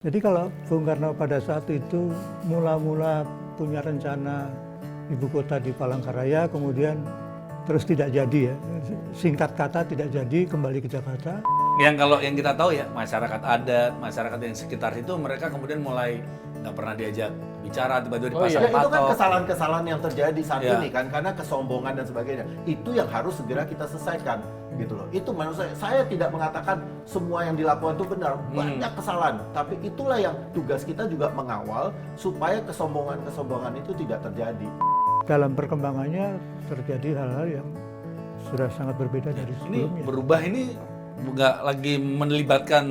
Jadi kalau Bung Karno pada saat itu mula-mula punya rencana ibu kota di Palangkaraya, kemudian terus tidak jadi ya, singkat kata tidak jadi, kembali ke Jakarta. Yang kita tahu ya, masyarakat adat, masyarakat yang sekitar itu mereka kemudian mulai nggak pernah diajak bicara, tiba-tiba dipasang Itu kan patok. kesalahan-kesalahan yang terjadi saat Ya. ini kan, karena kesombongan dan sebagainya. Itu yang harus segera kita selesaikan, gitu loh. Itu menurut saya tidak mengatakan semua yang dilakukan itu benar, banyak kesalahan. Tapi itulah yang tugas kita juga mengawal supaya kesombongan-kesombongan itu tidak terjadi. Dalam perkembangannya terjadi hal-hal yang sudah sangat berbeda dari Ini sebelumnya. berubah ini nggak lagi melibatkan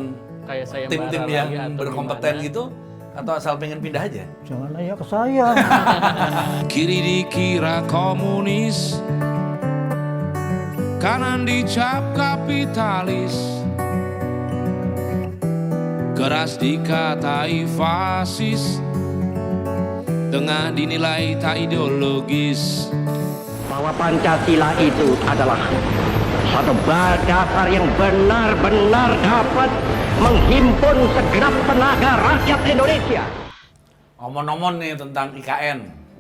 Kayak saya tim-tim yang berkompeten gitu, atau asal pengen pindah aja? Jangan nanya ke saya. Kiri dikira komunis, kanan dicap kapitalis, keras dikatai fasis, tengah dinilai tak ideologis. Bahwa Pancasila itu adalah satu dasar yang benar-benar dapat menghimpun segenap tenaga rakyat Indonesia. Omon-omon nih tentang IKN.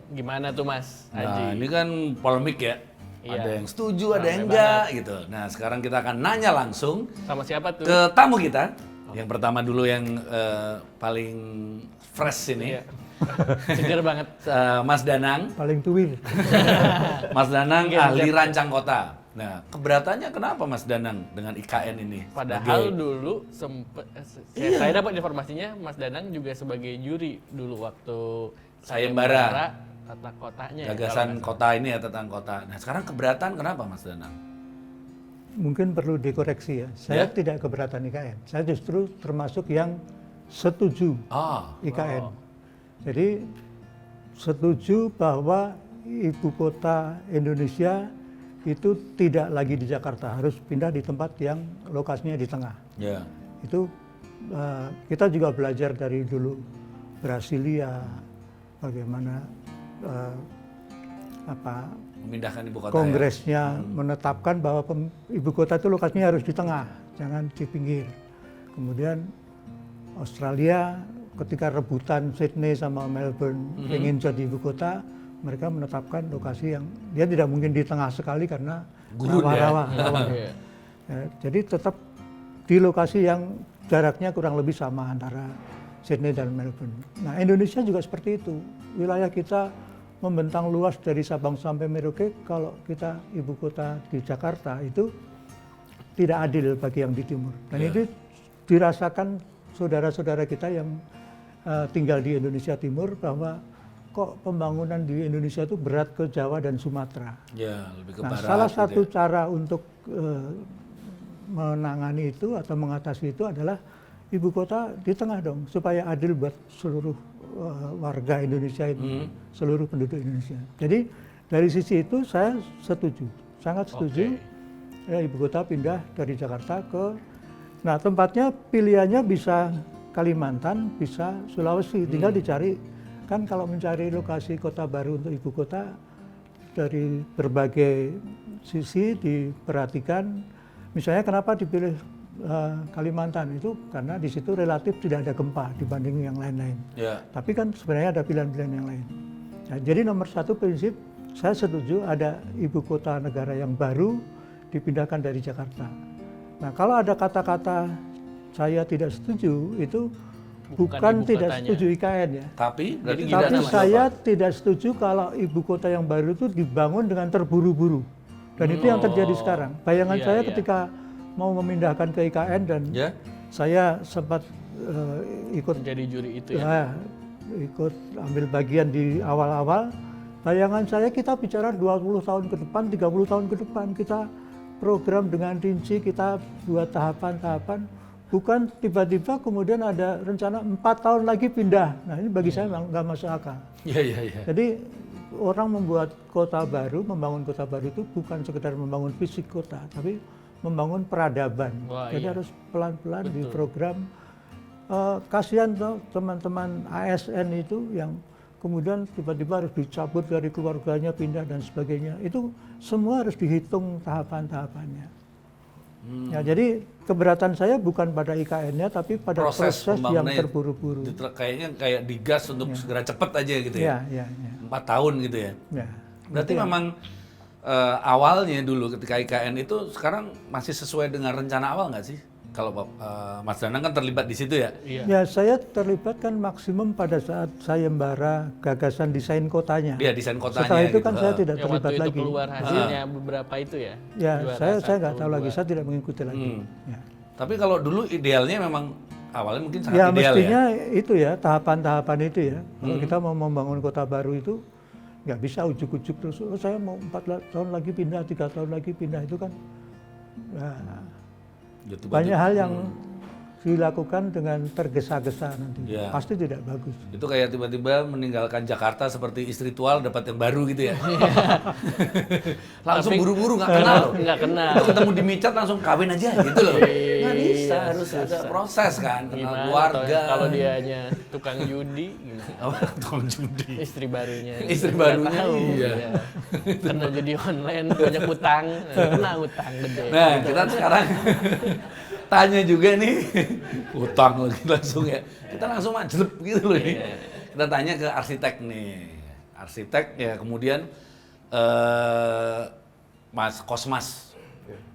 Gimana tuh Mas Nah, Haji? ini kan polemik ya. Iya. Ada yang setuju, ada yang Ramai enggak gitu. Nah, sekarang kita akan nanya langsung Sama siapa tuh? ke tamu kita. Yang pertama dulu yang paling fresh ini. Iya. Seger banget. Mas Danang. Paling tuwil. Mas Danang Mungkin, ahli mungkin. rancang kota. Nah, keberatannya kenapa Mas Danang dengan IKN ini? Padahal Sebagai- dulu sempet, Iya. saya dapat informasinya Mas Danang juga sebagai juri dulu waktu Sayembara. tata kotanya. ya, gagasan kalau nggak kota ini ya tentang kota. Nah, sekarang keberatan kenapa Mas Danang? Mungkin perlu dikoreksi ya. Saya Ya? tidak keberatan IKN. Saya justru termasuk yang setuju Ah, IKN. Jadi setuju bahwa ibu kota Indonesia itu tidak lagi di Jakarta, harus pindah di tempat yang lokasinya di tengah. ya. Itu kita juga belajar dari dulu Brasilia, bagaimana Memindahkan ibu kota. kongresnya menetapkan bahwa ibu kota itu lokasinya harus di tengah, jangan di pinggir. Kemudian Australia ketika rebutan Sydney sama Melbourne ingin jadi ibu kota, mereka menetapkan lokasi yang dia tidak mungkin di tengah sekali karena Gurun ya. rawa-rawa. Iya. Ya, jadi tetap di lokasi yang jaraknya kurang lebih sama antara Sydney dan Melbourne. Nah, Indonesia juga seperti itu. Wilayah kita membentang luas dari Sabang sampai Merauke. Kalau kita ibu kota di Jakarta itu tidak adil bagi yang di timur. Dan itu dirasakan saudara-saudara kita yang tinggal di Indonesia Timur, bahwa kok pembangunan di Indonesia itu berat ke Jawa dan Sumatera. Ya, lebih ke Nah, barat. salah gitu satu ya. cara untuk menangani itu atau mengatasi itu adalah ibu kota di tengah dong, supaya adil buat seluruh warga Indonesia ini, seluruh penduduk Indonesia. Jadi dari sisi itu saya setuju, sangat setuju. Ya, ibu kota pindah dari Jakarta ke, nah tempatnya pilihannya bisa Kalimantan, bisa Sulawesi, tinggal dicari. Kan kalau mencari lokasi kota baru untuk ibu kota dari berbagai sisi diperhatikan. Misalnya kenapa dipilih Kalimantan itu karena di situ relatif tidak ada gempa dibanding yang lain-lain. Ya. Tapi kan sebenarnya ada pilihan-pilihan yang lain. Nah, jadi nomor satu prinsip saya setuju ada ibu kota negara yang baru dipindahkan dari Jakarta. Nah, kalau ada kata-kata saya tidak setuju itu bukan ibu tidak kotanya. setuju IKN ya. Tapi berarti Jadi gimana Tapi Mas saya Bapak? tidak setuju kalau ibu kota yang baru itu dibangun dengan terburu-buru. Dan itu yang terjadi sekarang. Bayangan Iya, saya iya. ketika mau memindahkan ke IKN dan Ya. saya sempat ikut Menjadi juri itu ya. ya, ikut ambil bagian di awal-awal. Bayangan saya kita bicara 20 tahun ke depan, 30 tahun ke depan. Kita program dengan rinci, kita buat tahapan-tahapan. Bukan tiba-tiba kemudian ada rencana 4 tahun lagi pindah. Nah ini bagi saya nggak masuk akal. Iya, iya, iya. Jadi orang membuat kota baru, membangun kota baru itu bukan sekedar membangun fisik kota, tapi membangun peradaban. Wah, Jadi iya. harus pelan-pelan di program. Kasihan tuh teman-teman ASN itu yang kemudian tiba-tiba harus dicabut dari keluarganya, pindah dan sebagainya. Itu semua harus dihitung tahapan-tahapannya. Ya, jadi keberatan saya bukan pada IKN-nya, tapi pada proses yang pembangunannya terburu-buru. Kayaknya kayak digas untuk segera cepat aja gitu ya. Ya. 4 tahun gitu ya. Ya. Berarti memang awalnya dulu ketika IKN itu sekarang masih sesuai dengan rencana awal nggak sih? Kalau Mas Danang kan terlibat di situ ya? Iya. Ya, saya terlibat kan maksimum pada saat sayembara gagasan desain kotanya. Iya, desain kotanya. Setelah itu gitu. kan saya tidak Ya, terlibat waktu itu lagi. keluar hasilnya beberapa itu ya. Ya, Juara saya nggak 1, tahu lagi, 2. saya tidak mengikuti lagi. Ya. Tapi kalau dulu idealnya memang awalnya mungkin sangat Ya, ideal mestinya ya. itu ya, tahapan-tahapan itu ya. Kalau kita mau membangun kota baru itu, nggak bisa ujuk-ujuk terus, oh saya mau 4 tahun lagi pindah, 3 tahun lagi pindah, itu kan Gitu, banyak hal yang dilakukan dengan tergesa-gesa nanti. Ya. Pasti tidak bagus. Itu kayak tiba-tiba meninggalkan Jakarta seperti istri tua dapat yang baru gitu ya. Langsung Tapi- buru-buru nggak kenal loh. Nggak kenal. Itu ketemu di micat langsung kawin aja gitu loh. Nggak bisa, harus ada proses kan, kenal Gimana keluarga. kalau dia hanya tukang judi, gimana? Tukang judi. Istri barunya. Istri Nggak barunya, tahu, iya. ya. Karena judi online banyak utang, kena utang gede. Nah, kita sekarang tanya juga nih, utang lagi langsung ya. Kita langsung majlep gitu loh nih. Kita tanya ke arsitek nih. Arsitek ya kemudian Mas Kosmas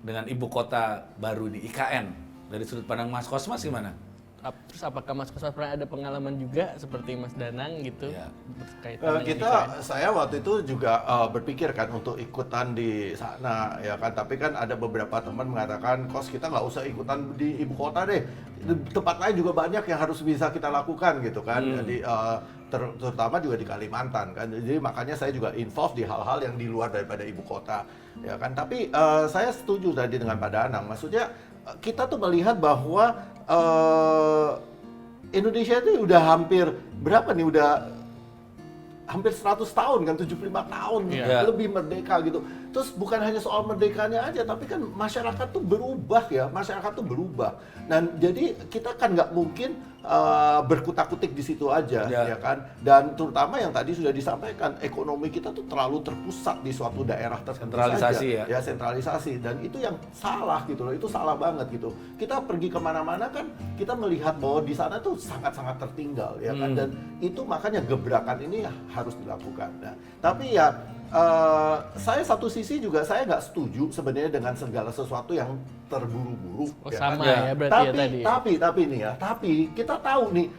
dengan ibu kota baru ini IKN. Dari sudut pandang Mas Kosmas gimana? Terus apakah Mas Kosmas pernah ada pengalaman juga seperti Mas Danang gitu Ya. berkaitan dengan Kita, IKN? saya waktu itu juga berpikir kan untuk ikutan di sana ya kan, tapi kan ada beberapa teman mengatakan, kos kita nggak usah ikutan di ibu kota deh, di tempat lain juga banyak yang harus bisa kita lakukan gitu kan. Jadi terutama juga di Kalimantan kan, jadi makanya saya juga involved di hal-hal yang di luar daripada ibu kota ya kan. Tapi saya setuju tadi dengan Pak Danang, maksudnya kita tuh melihat bahwa Indonesia itu udah hampir berapa nih, udah hampir 100 tahun kan, 75 tahun Iya. lebih merdeka gitu. Terus bukan hanya soal merdekanya aja, tapi kan masyarakat tuh berubah ya, masyarakat tuh berubah. Dan jadi kita kan nggak mungkin berkutak-kutik di situ aja Ya. ya kan. Dan terutama yang tadi sudah disampaikan, ekonomi kita tuh terlalu terpusat di suatu daerah tertentu Sentralisasi saja. ya. Sentralisasi, dan itu yang salah gitu loh, itu salah banget gitu. Kita pergi kemana-mana kan kita melihat bahwa di sana tuh sangat-sangat tertinggal ya kan, dan itu makanya gebrakan ini harus dilakukan. Nah, tapi ya saya satu sisi juga saya nggak setuju sebenarnya dengan segala sesuatu yang terburu-buru. Oh, ya sama kan? ya berarti ya tadi. Tapi nih ya, tapi kita tahu nih,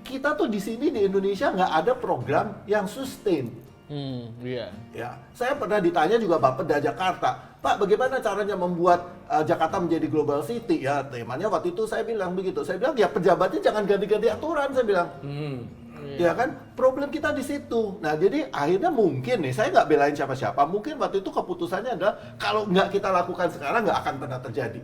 kita tuh di sini di Indonesia nggak ada program yang sustain. Iya. Ya, saya pernah ditanya juga Bapeda Jakarta, Pak, bagaimana caranya membuat Jakarta menjadi global city? Ya, temanya waktu itu saya bilang begitu. Saya bilang ya pejabatnya jangan ganti-ganti aturan, saya bilang. Ya kan, problem kita di situ. Nah, jadi akhirnya mungkin nih, saya nggak belain siapa-siapa. Mungkin waktu itu keputusannya adalah kalau nggak kita lakukan sekarang nggak akan pernah terjadi,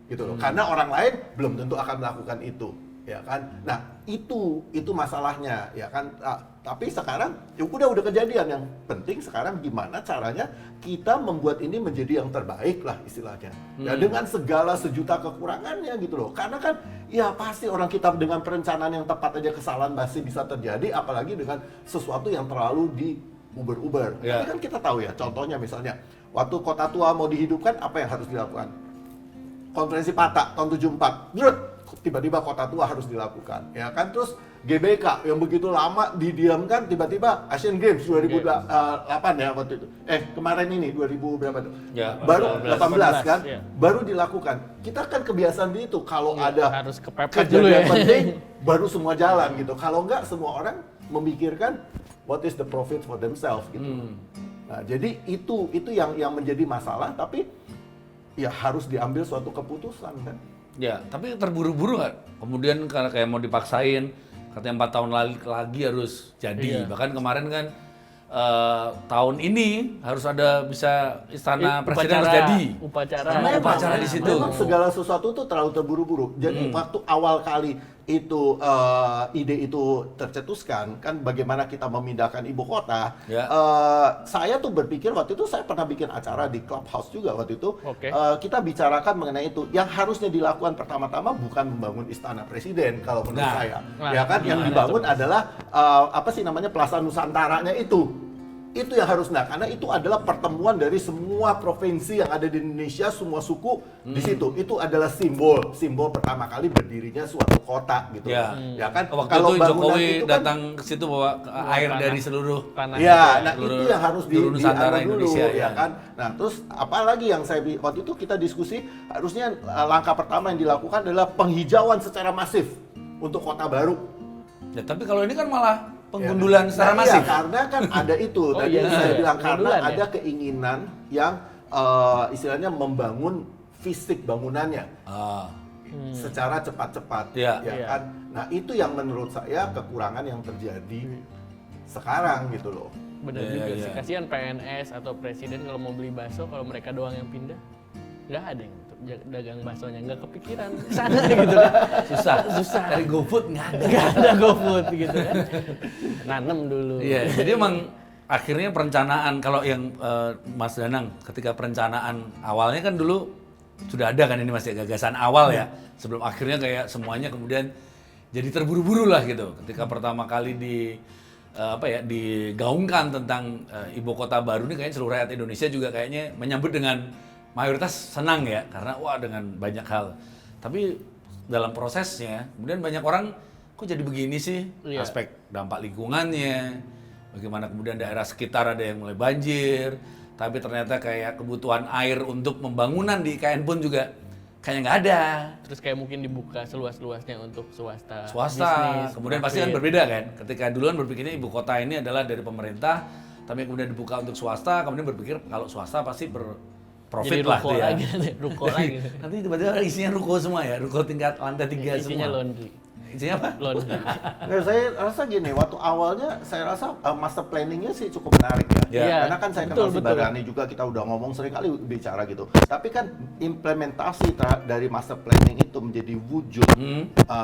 gitu loh. Karena orang lain belum tentu akan melakukan itu, ya kan. Nah, itu masalahnya, ya kan. Tapi sekarang ya udah kejadian. Yang penting sekarang gimana caranya kita membuat ini menjadi yang terbaik lah istilahnya. Ya dengan segala sejuta kekurangannya gitu loh. Karena kan ya pasti orang kita dengan perencanaan yang tepat aja kesalahan masih bisa terjadi, apalagi dengan sesuatu yang terlalu di uber-uber. Ya. Tapi kan kita tahu ya, contohnya misalnya waktu Kota Tua mau dihidupkan, apa yang harus dilakukan? Konferensi Pata tahun 74, tiba-tiba Kota Tua harus dilakukan, ya kan. Terus GBK yang begitu lama didiamkan, tiba-tiba Asian Games 2008 ya waktu itu. Kemarin ini 2000 berapa tuh? Ya, Baru 18 kan? ya. Baru dilakukan. Kita kan kebiasaan di itu, kalau ada Harus kepepet dulu kejadian ya. penting baru semua jalan gitu. Kalau enggak, semua orang memikirkan what is the profit for themselves gitu. Nah, jadi itu yang menjadi masalah, tapi ya harus diambil suatu keputusan kan. Ya, tapi terburu-buru nggak? Kemudian karena kayak mau dipaksain, katanya 4 tahun lagi harus jadi. Iya. Bahkan kemarin kan tahun ini harus ada bisa istana presiden harus jadi. Upacara. Memang upacara di situ. Memang segala sesuatu tuh terlalu terburu-buru. Jadi waktu awal kali itu ide itu tercetuskan, kan bagaimana kita memindahkan ibu kota. Ya. Saya tuh berpikir waktu itu, saya pernah bikin acara di Clubhouse juga waktu itu. Oke. Kita bicarakan mengenai itu. Yang harusnya dilakukan pertama-tama bukan membangun istana presiden kalau menurut Nah. saya. Nah, Ya kan, yang gimana dibangun adalah apa sih namanya, Plaza Nusantaranya itu. Itu yang harus, karena itu adalah pertemuan dari semua provinsi yang ada di Indonesia, semua suku di situ. Itu adalah simbol pertama kali berdirinya suatu kota gitu. Ya, Ya kan? Waktu Kalau itu bangunan Jokowi itu kan- datang ke situ bawa air dari seluruh tanah. Ya, nah seluruh itu yang harus seluruh Nusantara dianu dulu, Indonesia, ya ya. kan. Nah, terus apalagi yang saya waktu itu kita diskusi, harusnya langkah pertama yang dilakukan adalah penghijauan secara masif untuk kota baru. Ya, tapi kalau ini kan malah penggundulan secara Nah, masif. iya, karena kan ada itu. Oh, Tadi iya, saya iya. bilang karena Penggundulan, ada keinginan yang istilahnya membangun fisik bangunannya Ah, secara cepat-cepat, Iya. ya Iya. kan. Nah itu yang menurut saya kekurangan yang terjadi sekarang gitu loh. Benar Iya, juga iya. sih. Kasihan PNS atau presiden kalau mau beli bakso, kalau mereka doang yang pindah, nggak ada yang untuk dagang baksonya, nggak kepikiran ke sana gitu kan. susah. Dari GoFood nggak ada. Nggak ada GoFood gitu kan. Nanem dulu. Iya, jadi emang akhirnya perencanaan kalau yang Mas Danang ketika perencanaan awalnya kan dulu sudah ada kan ini masih gagasan awal ya. Sebelum akhirnya kayak semuanya kemudian jadi terburu-buru lah gitu. Ketika pertama kali digaungkan tentang ibu kota baru ini kayaknya seluruh rakyat Indonesia juga kayaknya menyambut dengan mayoritas senang ya karena wah dengan banyak hal. Tapi dalam prosesnya kemudian banyak orang kok jadi begini sih? Iya. Aspek dampak lingkungannya, bagaimana kemudian daerah sekitar ada yang mulai banjir, tapi ternyata kayak kebutuhan air untuk pembangunan di IKN pun juga kayaknya nggak ada. Terus kayak mungkin dibuka seluas-luasnya untuk swasta. Swasta, bisnis, kemudian pasti kan profit. berbeda kan. Ketika duluan berpikirnya ibu kota ini adalah dari pemerintah, tapi kemudian dibuka untuk swasta, kemudian berpikir kalau swasta pasti berprofit Jadi lah ruko tuh ya. lagi, ruko lagi. Nanti tiba-tiba isinya ruko semua ya, ruko tingkat lantai 3 Isinya semua. laundry. Isinya apa? Laundry. Nah, saya rasa gini, waktu awalnya saya rasa master planningnya sih cukup menarik ya. Iya. Karena kan saya Betul, kenal si betul. Barani juga, kita udah ngomong sering kali bicara gitu. Tapi kan implementasi dari master planning itu menjadi wujud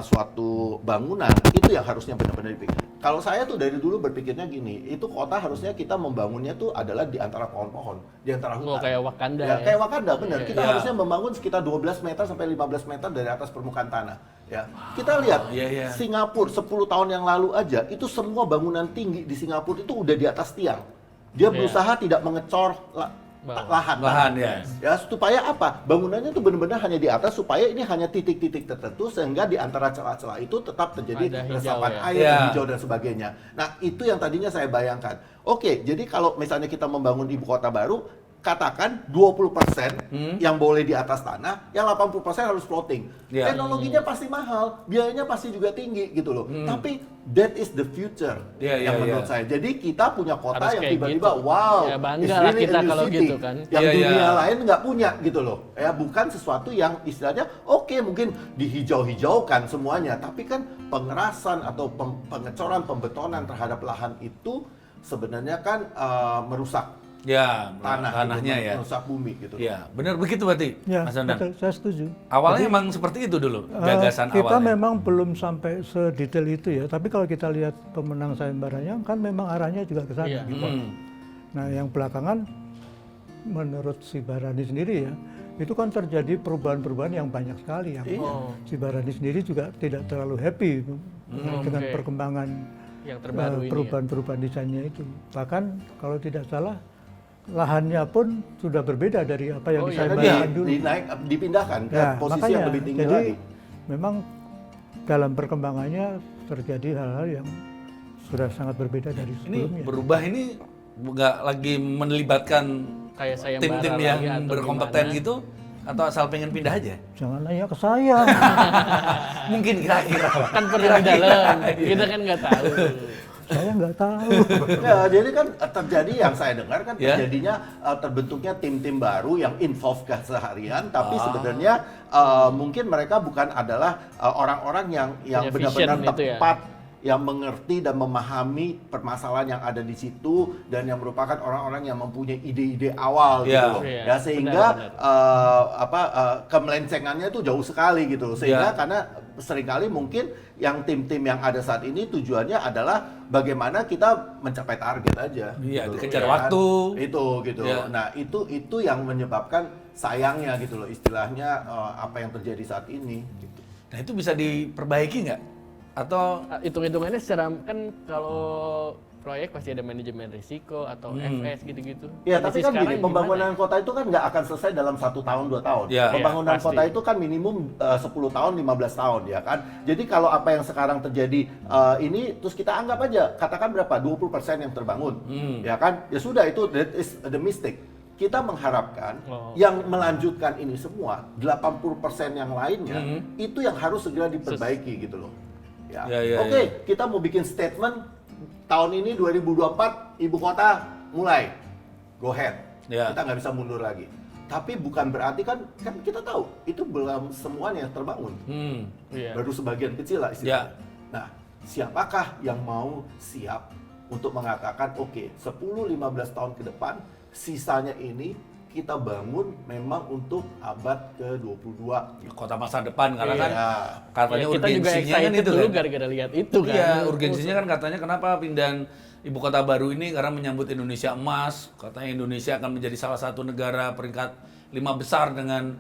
suatu bangunan, itu yang harusnya benar-benar dipikir. Kalau saya tuh dari dulu berpikirnya gini, itu kota harusnya kita membangunnya tuh adalah di antara pohon-pohon, di antara hutan. Oh, kayak Wakanda Ya, ya. kayak Wakanda, benar. Kita Iya. harusnya membangun sekitar 12 meter sampai 15 meter dari atas permukaan tanah. Ya, kita lihat iya, iya. Singapura 10 tahun yang lalu aja itu semua bangunan tinggi di Singapura itu udah di atas tiang. Dia berusaha tidak mengecor lahan. Lahan, ya. Ya, supaya apa? Bangunannya tuh benar-benar hanya di atas supaya ini hanya titik-titik tertentu sehingga di antara celah-celah itu tetap terjadi Ada hijau, resapan ya. air, Ya. hijau dan sebagainya. Nah, itu yang tadinya saya bayangkan. Oke, jadi kalau misalnya kita membangun ibu kota baru, katakan 20% yang boleh di atas tanah, yang 80% harus floating. Ya. Teknologinya pasti mahal, biayanya pasti juga tinggi gitu loh. Tapi that is the future Ya, yang ya, menurut ya. saya. Jadi kita punya kota Harus yang kayak tiba-tiba gitu. wow, Ya, bangga it's lah really kita a new kalau city gitu kan. yang Iya, dunia iya. lain nggak punya gitu loh. Ya, bukan sesuatu yang istilahnya oke mungkin dihijau-hijaukan semuanya, tapi kan pengerasan atau pengecoran, pembetonan terhadap lahan itu sebenarnya kan merusak Ya, tanahnya tanahnya ya. merusak bumi gitu. Ya, benar begitu berarti, Ya, Mas Danang. betul, saya setuju. Awalnya emang seperti itu dulu, gagasan Kita awalnya. memang belum sampai sedetail itu ya, tapi kalau kita lihat pemenang sayembaranya kan memang arahnya juga ke sana. Iya. Gitu. Nah, yang belakangan menurut si Barani sendiri ya, itu kan terjadi perubahan-perubahan yang banyak sekali yang si Barani sendiri juga tidak terlalu happy dengan Oke. perkembangan Yang terbaru ini ya. perubahan-perubahan desainnya itu. Bahkan kalau tidak salah lahannya pun sudah berbeda dari apa yang Oh, iya, disayembarkan dulu. dipindahkan ke Ya, posisi makanya, yang lebih tinggi jadi lagi. memang dalam perkembangannya terjadi hal-hal yang sudah sangat berbeda dari Ini sebelumnya. berubah ini nggak lagi melibatkan Kayak saya tim-tim yang berkompeten gitu, atau asal pengen pindah aja? Jangan nanya ke saya. Mungkin kira-kira. kan pernah di dalam, kita kan nggak tahu. Saya nggak tahu. Ya, jadi kan terjadi yang saya dengar kan Ya. terjadinya terbentuknya tim-tim baru yang involve keseharian, tapi sebenarnya mungkin mereka bukan adalah orang-orang yang Punya benar-benar vision itu ya. tepat, yang mengerti dan memahami permasalahan yang ada di situ dan yang merupakan orang-orang yang mempunyai ide-ide awal Ya. gitu loh. Iya, Ya, sehingga benar, kemelencengannya tuh jauh sekali gitu loh. Sehingga Ya. karena seringkali mungkin yang tim-tim yang ada saat ini tujuannya adalah bagaimana kita mencapai target aja. Iya, gitu loh, dikejar ya kan? waktu. Itu gitu. Ya. Nah, itu yang menyebabkan sayangnya gitu loh istilahnya apa yang terjadi saat ini gitu. Nah itu bisa diperbaiki nggak? Atau Hitung-hitungannya secara kan kalau proyek pasti ada manajemen risiko atau FS gitu-gitu. Ya, tapi Kondisi kan sekarang gini, pembangunan kota itu kan nggak akan selesai dalam 1 tahun, 2 tahun. Ya. Pembangunan Iya, kota pasti. itu kan minimum 10 tahun, 15 tahun, ya kan? Jadi kalau apa yang sekarang terjadi ini, terus kita anggap aja, katakan berapa? 20% yang terbangun, ya kan? Ya sudah, itu that is the mistake. Kita mengharapkan yang melanjutkan ini semua, 80% yang lainnya, itu yang harus segera diperbaiki gitu loh. Ya. Oke, kita mau bikin statement, tahun ini 2024 ibu kota mulai go ahead, kita nggak bisa mundur lagi. Tapi bukan berarti kan kita tahu itu belum semuanya terbangun, baru sebagian kecil lah istilahnya. Nah, siapakah yang mau siap untuk mengatakan oke, 10-15 tahun ke depan sisanya ini kita bangun memang untuk abad ke-22 Kota masa depan, karena kan Ya. katanya kita juga urgensinya kan excited itu dulu kan. gara-gara lihat itu kan. Iya, urgensinya kan katanya kenapa pindahan ibu kota baru ini karena menyambut Indonesia emas. Katanya Indonesia akan menjadi salah satu negara peringkat 5 besar dengan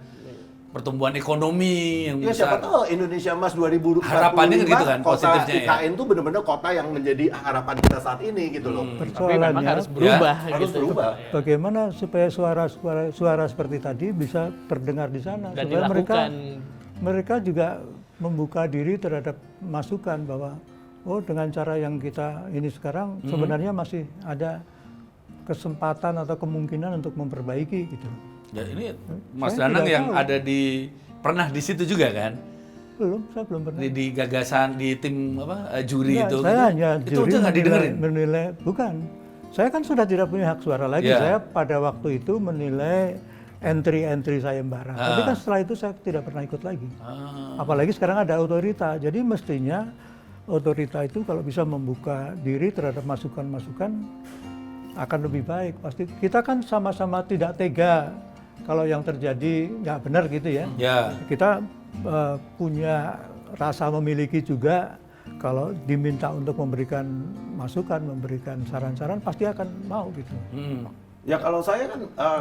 pertumbuhan ekonomi yang Ya siapa besar. tahu Indonesia Emas 2045 Harapannya kan gitu kan, kota positifnya ya. IKN itu benar-benar kota yang menjadi harapan kita saat ini gitu loh. Tapi memang Persoalannya harus berubah Harus gitu. berubah. bagaimana supaya suara seperti tadi bisa terdengar di sana, Dan supaya dilakukan. mereka juga membuka diri terhadap masukan bahwa dengan cara yang kita ini sekarang sebenarnya masih ada kesempatan atau kemungkinan untuk memperbaiki gitu. Ya ini Mas Saya Danang tidak yang tahu. ada pernah di situ juga kan? Saya belum pernah. Di gagasan di tim juri Enggak, itu. saya gitu. hanya itu juri aja nggak didengerin. menilai, bukan. Saya kan sudah tidak punya hak suara lagi. Ya. Saya pada waktu itu menilai entry sayembara. Tapi kan setelah itu saya tidak pernah ikut lagi. Apalagi sekarang ada otorita. Jadi mestinya otorita itu kalau bisa membuka diri terhadap masukan-masukan akan lebih baik. Pasti kita kan sama-sama tidak tega kalau yang terjadi nggak benar gitu ya. Ya. Kita punya rasa memiliki juga, kalau diminta untuk memberikan masukan, memberikan saran-saran pasti akan mau gitu. Ya kalau saya kan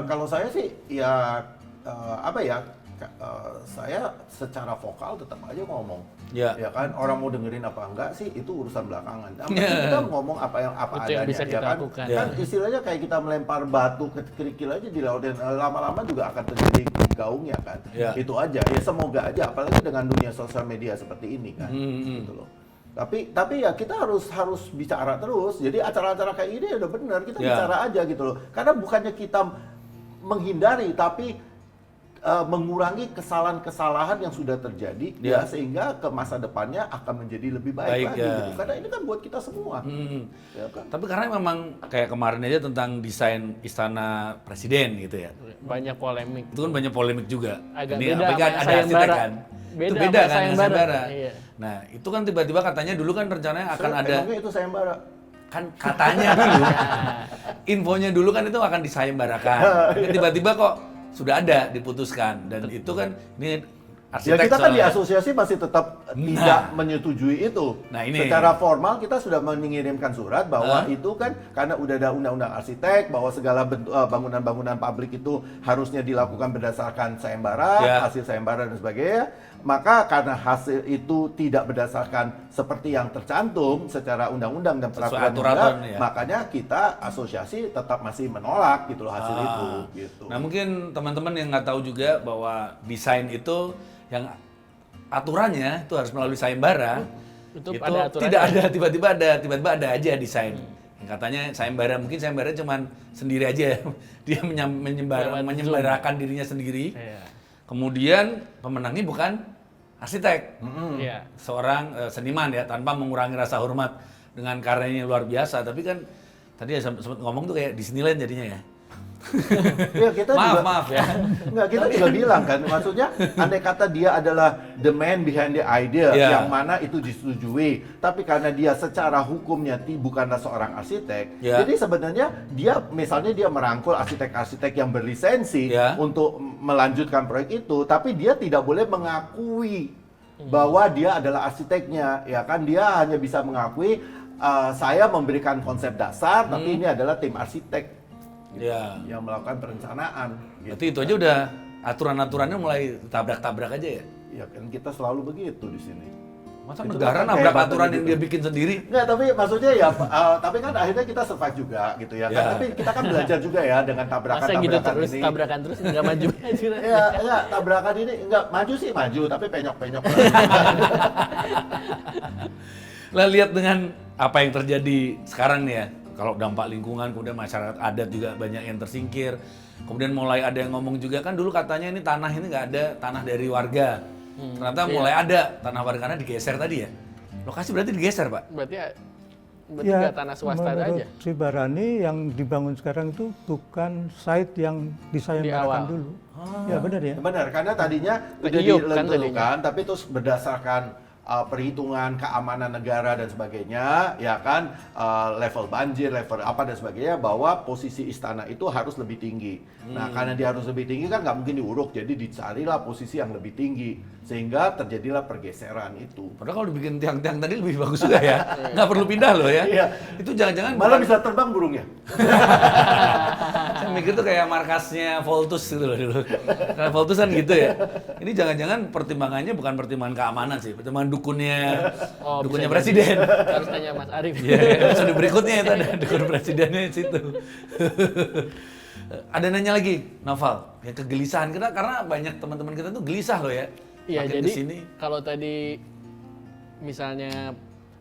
kalau saya sih ya saya secara vokal tetap aja ngomong. Ya. Ya kan, orang mau dengerin apa enggak sih itu urusan belakangan. Yang penting kita ngomong apa Itu adanya, yang bisa ya kita kan? lakukan. Kan istilahnya kayak kita melempar batu ke kerikil aja di laut, dan lama-lama juga akan terjadi gaung ya kan. Ya. Itu aja. Ya semoga aja, apalagi dengan dunia sosial media seperti ini kan. Gitu loh. Tapi ya kita harus bicara terus. Jadi acara-acara kayak ini udah benar, kita Ya. bicara aja gitu loh. Karena bukannya kita menghindari, tapi mengurangi kesalahan-kesalahan yang sudah terjadi ya, sehingga ke masa depannya akan menjadi lebih baik lagi ya. gitu. Karena ini kan buat kita semua. Ya kan? Tapi karena memang kayak kemarin aja tentang desain istana presiden gitu ya. Banyak polemik. Itu kan banyak polemik juga. Agak Ini beda apalagi sama ada sayembara. arsitek kan. Beda Itu sama beda kan dengan sayembara. sayembara. Iya. Nah, itu kan tiba-tiba katanya dulu kan rencananya akan ada Emangnya itu sayembara. kan katanya dulu. Infonya dulu kan itu akan disayembarakan. Dan tiba-tiba kok sudah ada diputuskan, dan itu kan ini Ya arsitek kita kan di soalnya. asosiasi masih tetap tidak menyetujui itu. Nah, ini. Secara formal kita sudah mengirimkan surat bahwa itu kan karena udah ada undang-undang arsitek bahwa segala bangunan-bangunan publik itu harusnya dilakukan berdasarkan sayembara, Ya. hasil sayembara dan sebagainya. Maka karena hasil itu tidak berdasarkan seperti yang tercantum secara undang-undang dan Sesuai peraturan aturan, juga, ya. makanya kita asosiasi tetap masih menolak gitu loh hasil itu. Gitu. Nah, mungkin teman-teman yang nggak tahu juga bahwa desain itu yang aturannya itu harus melalui sayembara. Itu ada aturannya. tidak ada tiba-tiba ada aja desain. Yang katanya sayembara, mungkin sayembara cuman sendiri aja. Dia menyembarakan dirinya sendiri. Iya. Kemudian pemenangnya bukan arsitek. Iya. Seorang seniman ya, tanpa mengurangi rasa hormat dengan karyanya yang luar biasa. Tapi kan tadi sempat ngomong tuh kayak Disneyland jadinya ya. Ya, kita Maaf ya. Enggak, kita juga bilang kan, maksudnya andai kata dia adalah the man behind the idea, Ya. yang mana itu disetujui, tapi karena dia secara hukumnya bukanlah seorang arsitek, Ya. jadi sebenarnya dia misalnya dia merangkul arsitek-arsitek yang berlisensi Ya. untuk melanjutkan proyek itu, tapi dia tidak boleh mengakui bahwa dia adalah arsiteknya, ya kan, dia hanya bisa mengakui saya memberikan konsep dasar, tapi ini adalah tim arsitek Ya. yang melakukan perencanaan. Berarti itu aja udah aturan-aturannya mulai tabrak-tabrak aja ya. Ya kan kita selalu begitu di sini. Masa Itu negara kan nabrak hebat aturan gitu. yang dia bikin sendiri? Nggak, tapi maksudnya ya, tapi kan akhirnya kita survive juga gitu ya. Ya. Kan? Tapi kita kan belajar juga ya dengan Masa gitu tabrakan-tabrakan terus, ini. tabrakan terus nggak maju maju. Ya, tabrakan ini nggak maju sih maju, tapi penyok-penyok. Lah lihat dengan apa yang terjadi sekarang nih ya, kalau dampak lingkungan, kemudian masyarakat adat juga banyak yang tersingkir, kemudian mulai ada yang ngomong juga kan dulu katanya ini tanah ini nggak ada tanah dari warga, ternyata mulai ada tanah warga karena digeser tadi ya, lokasi berarti digeser Pak? Berarti nggak tanah swasta menurut aja. si Barani yang dibangun sekarang itu bukan site yang Di disayembarakan awal. dulu. Ya benar ya. Benar, karena tadinya udah Diyuk kan dilenturkan, tapi terus berdasarkan perhitungan keamanan negara dan sebagainya, ya kan, level banjir, level apa dan sebagainya, bahwa posisi istana itu harus lebih tinggi. Nah, karena dia harus lebih tinggi kan nggak mungkin diuruk, jadi dicarilah posisi yang lebih tinggi, sehingga terjadilah pergeseran itu. Padahal kalau dibikin tiang-tiang tadi lebih bagus juga ya, nggak perlu pindah loh ya. Iya. Itu jangan-jangan Malah bisa terbang burungnya. saya mikir tuh kayak markasnya Voltus gitu loh dulu. Nah, Voltus kan gitu ya. Ini jangan-jangan pertimbangannya bukan pertimbangan keamanan sih, pertimbangan dukunnya, dukunnya bisa presiden. jadi. Harus tanya Mas Arief. Iya, episode berikutnya itu ada dukun presidennya di situ. Ada nanya lagi, Noval, ya kegelisahan kita karena banyak teman-teman kita tuh gelisah loh ya. Iya, Makin jadi kesini. kalau tadi misalnya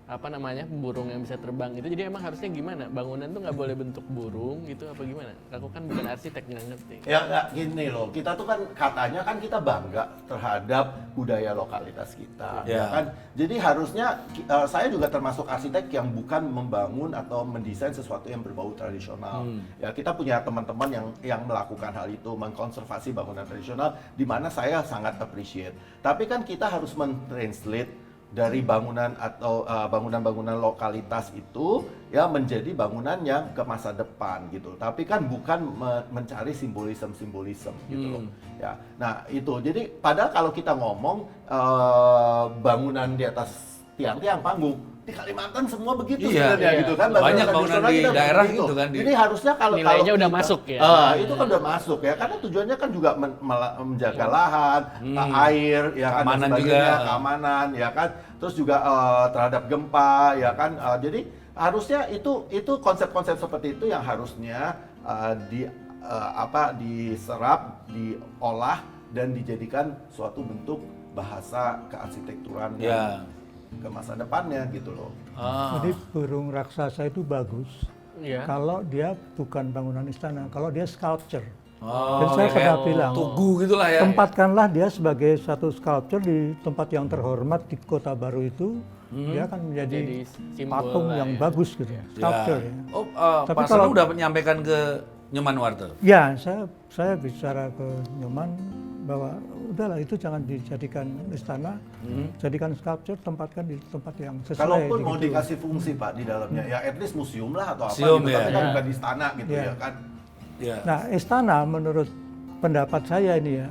apa namanya burung yang bisa terbang itu, jadi emang harusnya gimana? Bangunan tuh nggak boleh bentuk burung gitu apa gimana? Aku kan bukan arsitek, nggak ngerti. Ya nggak gini loh, kita tuh kan katanya kan kita bangga terhadap budaya lokalitas kita, Ya. ya kan. Jadi harusnya saya juga termasuk arsitek yang bukan membangun atau mendesain sesuatu yang berbau tradisional. Ya kita punya teman-teman yang melakukan hal itu, mengkonservasi bangunan tradisional, di mana saya sangat appreciate. Tapi kan kita harus mentranslate dari bangunan atau bangunan-bangunan lokalitas itu ya menjadi bangunan yang ke masa depan gitu. Tapi kan bukan mencari simbolisme gitu loh. Ya. Nah, itu. Jadi padahal kalau kita ngomong bangunan di atas tiang-tiang panggung di Kalimantan semua begitu Iya, sebenarnya iya. gitu kan. Banyak bangunan tradisional di kita daerah begitu. gitu kan, Jadi harusnya kalau Nilainya kalau udah kita- masuk ya. itu kan udah masuk ya, karena tujuannya kan juga menjaga lahan, air, ya kan, dan Keamanan sebagainya, juga. keamanan, ya kan, terus juga terhadap gempa, ya kan, jadi harusnya itu konsep-konsep seperti itu yang harusnya diserap, diolah dan dijadikan suatu bentuk bahasa kearsitekturan Ya. ke masa depannya gitu loh. Ah. Jadi burung raksasa itu bagus Iya. kalau dia bukan bangunan istana, kalau dia sculpture. Oh, Dan saya kayak pernah bilang, tugu gitulah ya. tempatkanlah dia sebagai satu sculpture di tempat yang terhormat di Kota Baru itu, dia akan menjadi Jadi simbol patung lah yang ya. bagus gitu, sculpture ya. Oh, Tapi Pak kalau- Sanu udah menyampaikan ke Nyoman Warta. Ya, saya bicara ke Nyoman bahwa udahlah itu jangan dijadikan istana, jadikan sculpture, tempatkan di tempat yang sesuai. Kalaupun mau gitu. dikasih fungsi Pak di dalamnya, ya at least museum lah atau apa Museum, gitu, ya. tapi kan Ya. bukan istana gitu Ya. ya kan. Ya. Nah, istana menurut pendapat saya ini ya,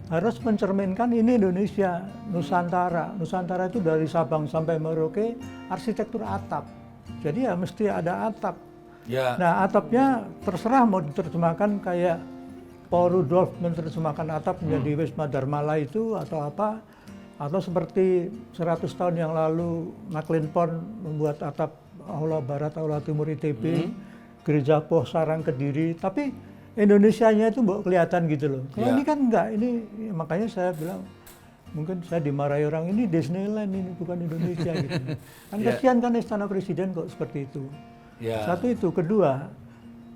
harus mencerminkan ini Indonesia, Nusantara. Nusantara itu dari Sabang sampai Merauke, arsitektur atap. Jadi ya mesti ada atap. Ya. Nah, atapnya terserah mau diterjemahkan kayak Paul Rudolph menerjemahkan atap menjadi Wisma Dharmala itu atau apa, atau seperti 100 tahun yang lalu Maclean Pond membuat atap Aula Barat, Aula Timur ITB, Gereja Poh Sarang Kediri, tapi Indonesianya itu mbok kelihatan gitu loh. Kalau Ya. ini kan enggak, ini makanya saya bilang mungkin saya dimarahi orang ini Disneyland ini bukan Indonesia gitu. Kan Ya. kasihan kan Istana Presiden kok seperti itu. Ya. Satu itu, kedua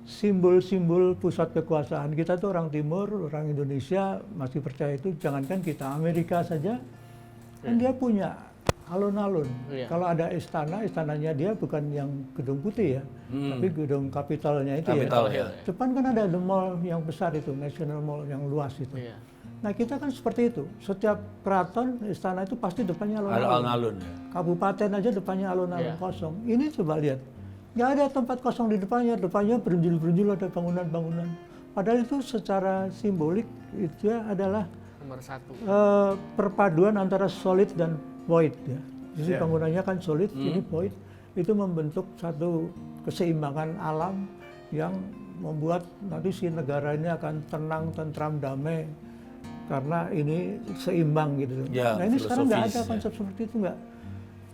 simbol-simbol pusat kekuasaan kita tuh orang Timur, orang Indonesia masih percaya itu. Jangankan kita, Amerika saja kan dia punya alun-alun. Iya. Kalau ada istana, istananya dia bukan yang gedung putih ya, tapi gedung Kapitolnya itu Capitol, ya. ya. Depan kan ada the mall yang besar itu, National Mall yang luas itu. Iya. Nah kita kan seperti itu. Setiap keraton, istana itu pasti depannya alun-alun. Alun-alun ya. Kabupaten aja depannya alun-alun Iya. kosong. Ini coba lihat, nggak ada tempat kosong di depannya berunjul-berunjul ada bangunan-bangunan. Padahal itu secara simbolik itu adalah Nomor 1. perpaduan antara solid dan void ya. Jadi Iya. bangunannya kan solid, ini void. Itu membentuk satu keseimbangan alam yang membuat nanti si negara ini akan tenang, tentram, damai karena ini seimbang gitu. Ya, Nah ini sekarang nggak ada filosofis, ya. konsep seperti itu nggak.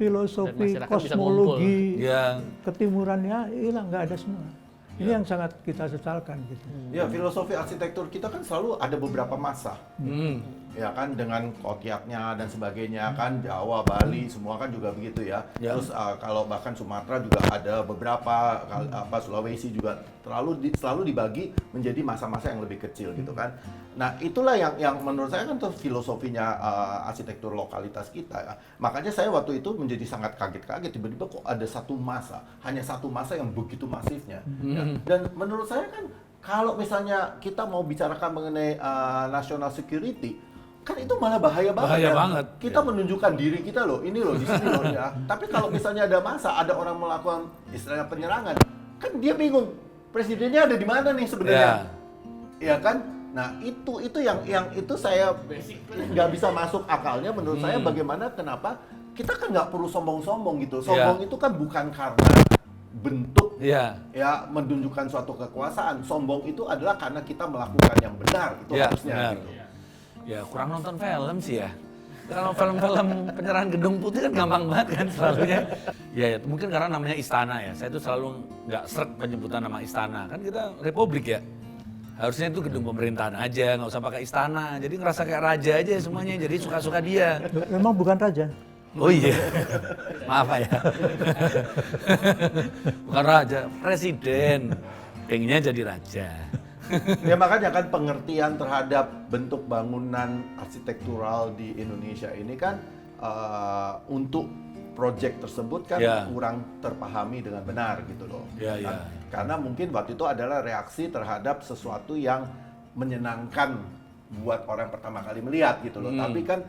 filosofi, masyarakat bisa kosmologi, Ya. ketimurannya hilang, nggak ada semua. Ini yang sangat kita sesalkan gitu. Ya, filosofi arsitektur kita kan selalu ada beberapa masa. Ya kan, dengan kotiaknya dan sebagainya kan, Jawa, Bali, semua kan juga begitu ya. Ya. Terus kalau bahkan Sumatera juga ada beberapa, Sulawesi juga selalu dibagi menjadi masa-masa yang lebih kecil gitu kan. Nah, itulah yang menurut saya kan tuh filosofinya arsitektur lokalitas kita ya. Makanya saya waktu itu menjadi sangat kaget-kaget, tiba-tiba kok ada hanya satu masa yang begitu masifnya. Ya. Dan menurut saya kan, kalau misalnya kita mau bicarakan mengenai national security, kan itu malah bahaya banget. Bahaya kan? banget. Kita menunjukkan diri kita loh, ini loh, di sini loh ya. Tapi kalau misalnya ada ada orang melakukan istilahnya penyerangan, kan dia bingung, presidennya ada di mana nih sebenarnya, ya kan? Nah itu yang itu saya nggak bisa masuk akalnya menurut saya, bagaimana kenapa kita kan nggak perlu sombong-sombong gitu. Sombong itu kan bukan karena bentuk ya menunjukkan suatu kekuasaan. Sombong itu adalah karena kita melakukan yang benar, itu harusnya. Benar. Gitu. Ya kurang nonton film sih ya. Kalau film-film penyerahan Gedung Putih kan gampang banget kan selalunya. Ya mungkin karena namanya istana ya. Saya tuh selalu nggak srek penyebutan nama istana. Kan kita republik ya. Harusnya itu gedung pemerintahan aja, nggak usah pakai istana. Jadi ngerasa kayak raja aja semuanya. Jadi suka-suka dia. Memang bukan raja. Oh iya. Maaf Pak ya. Bukan raja, presiden. Pengennya jadi raja. Ya makanya kan pengertian terhadap bentuk bangunan arsitektural di Indonesia ini kan untuk proyek tersebut kan kurang terpahami dengan benar gitu loh. Karena mungkin waktu itu adalah reaksi terhadap sesuatu yang menyenangkan buat orang pertama kali melihat gitu loh. Tapi kan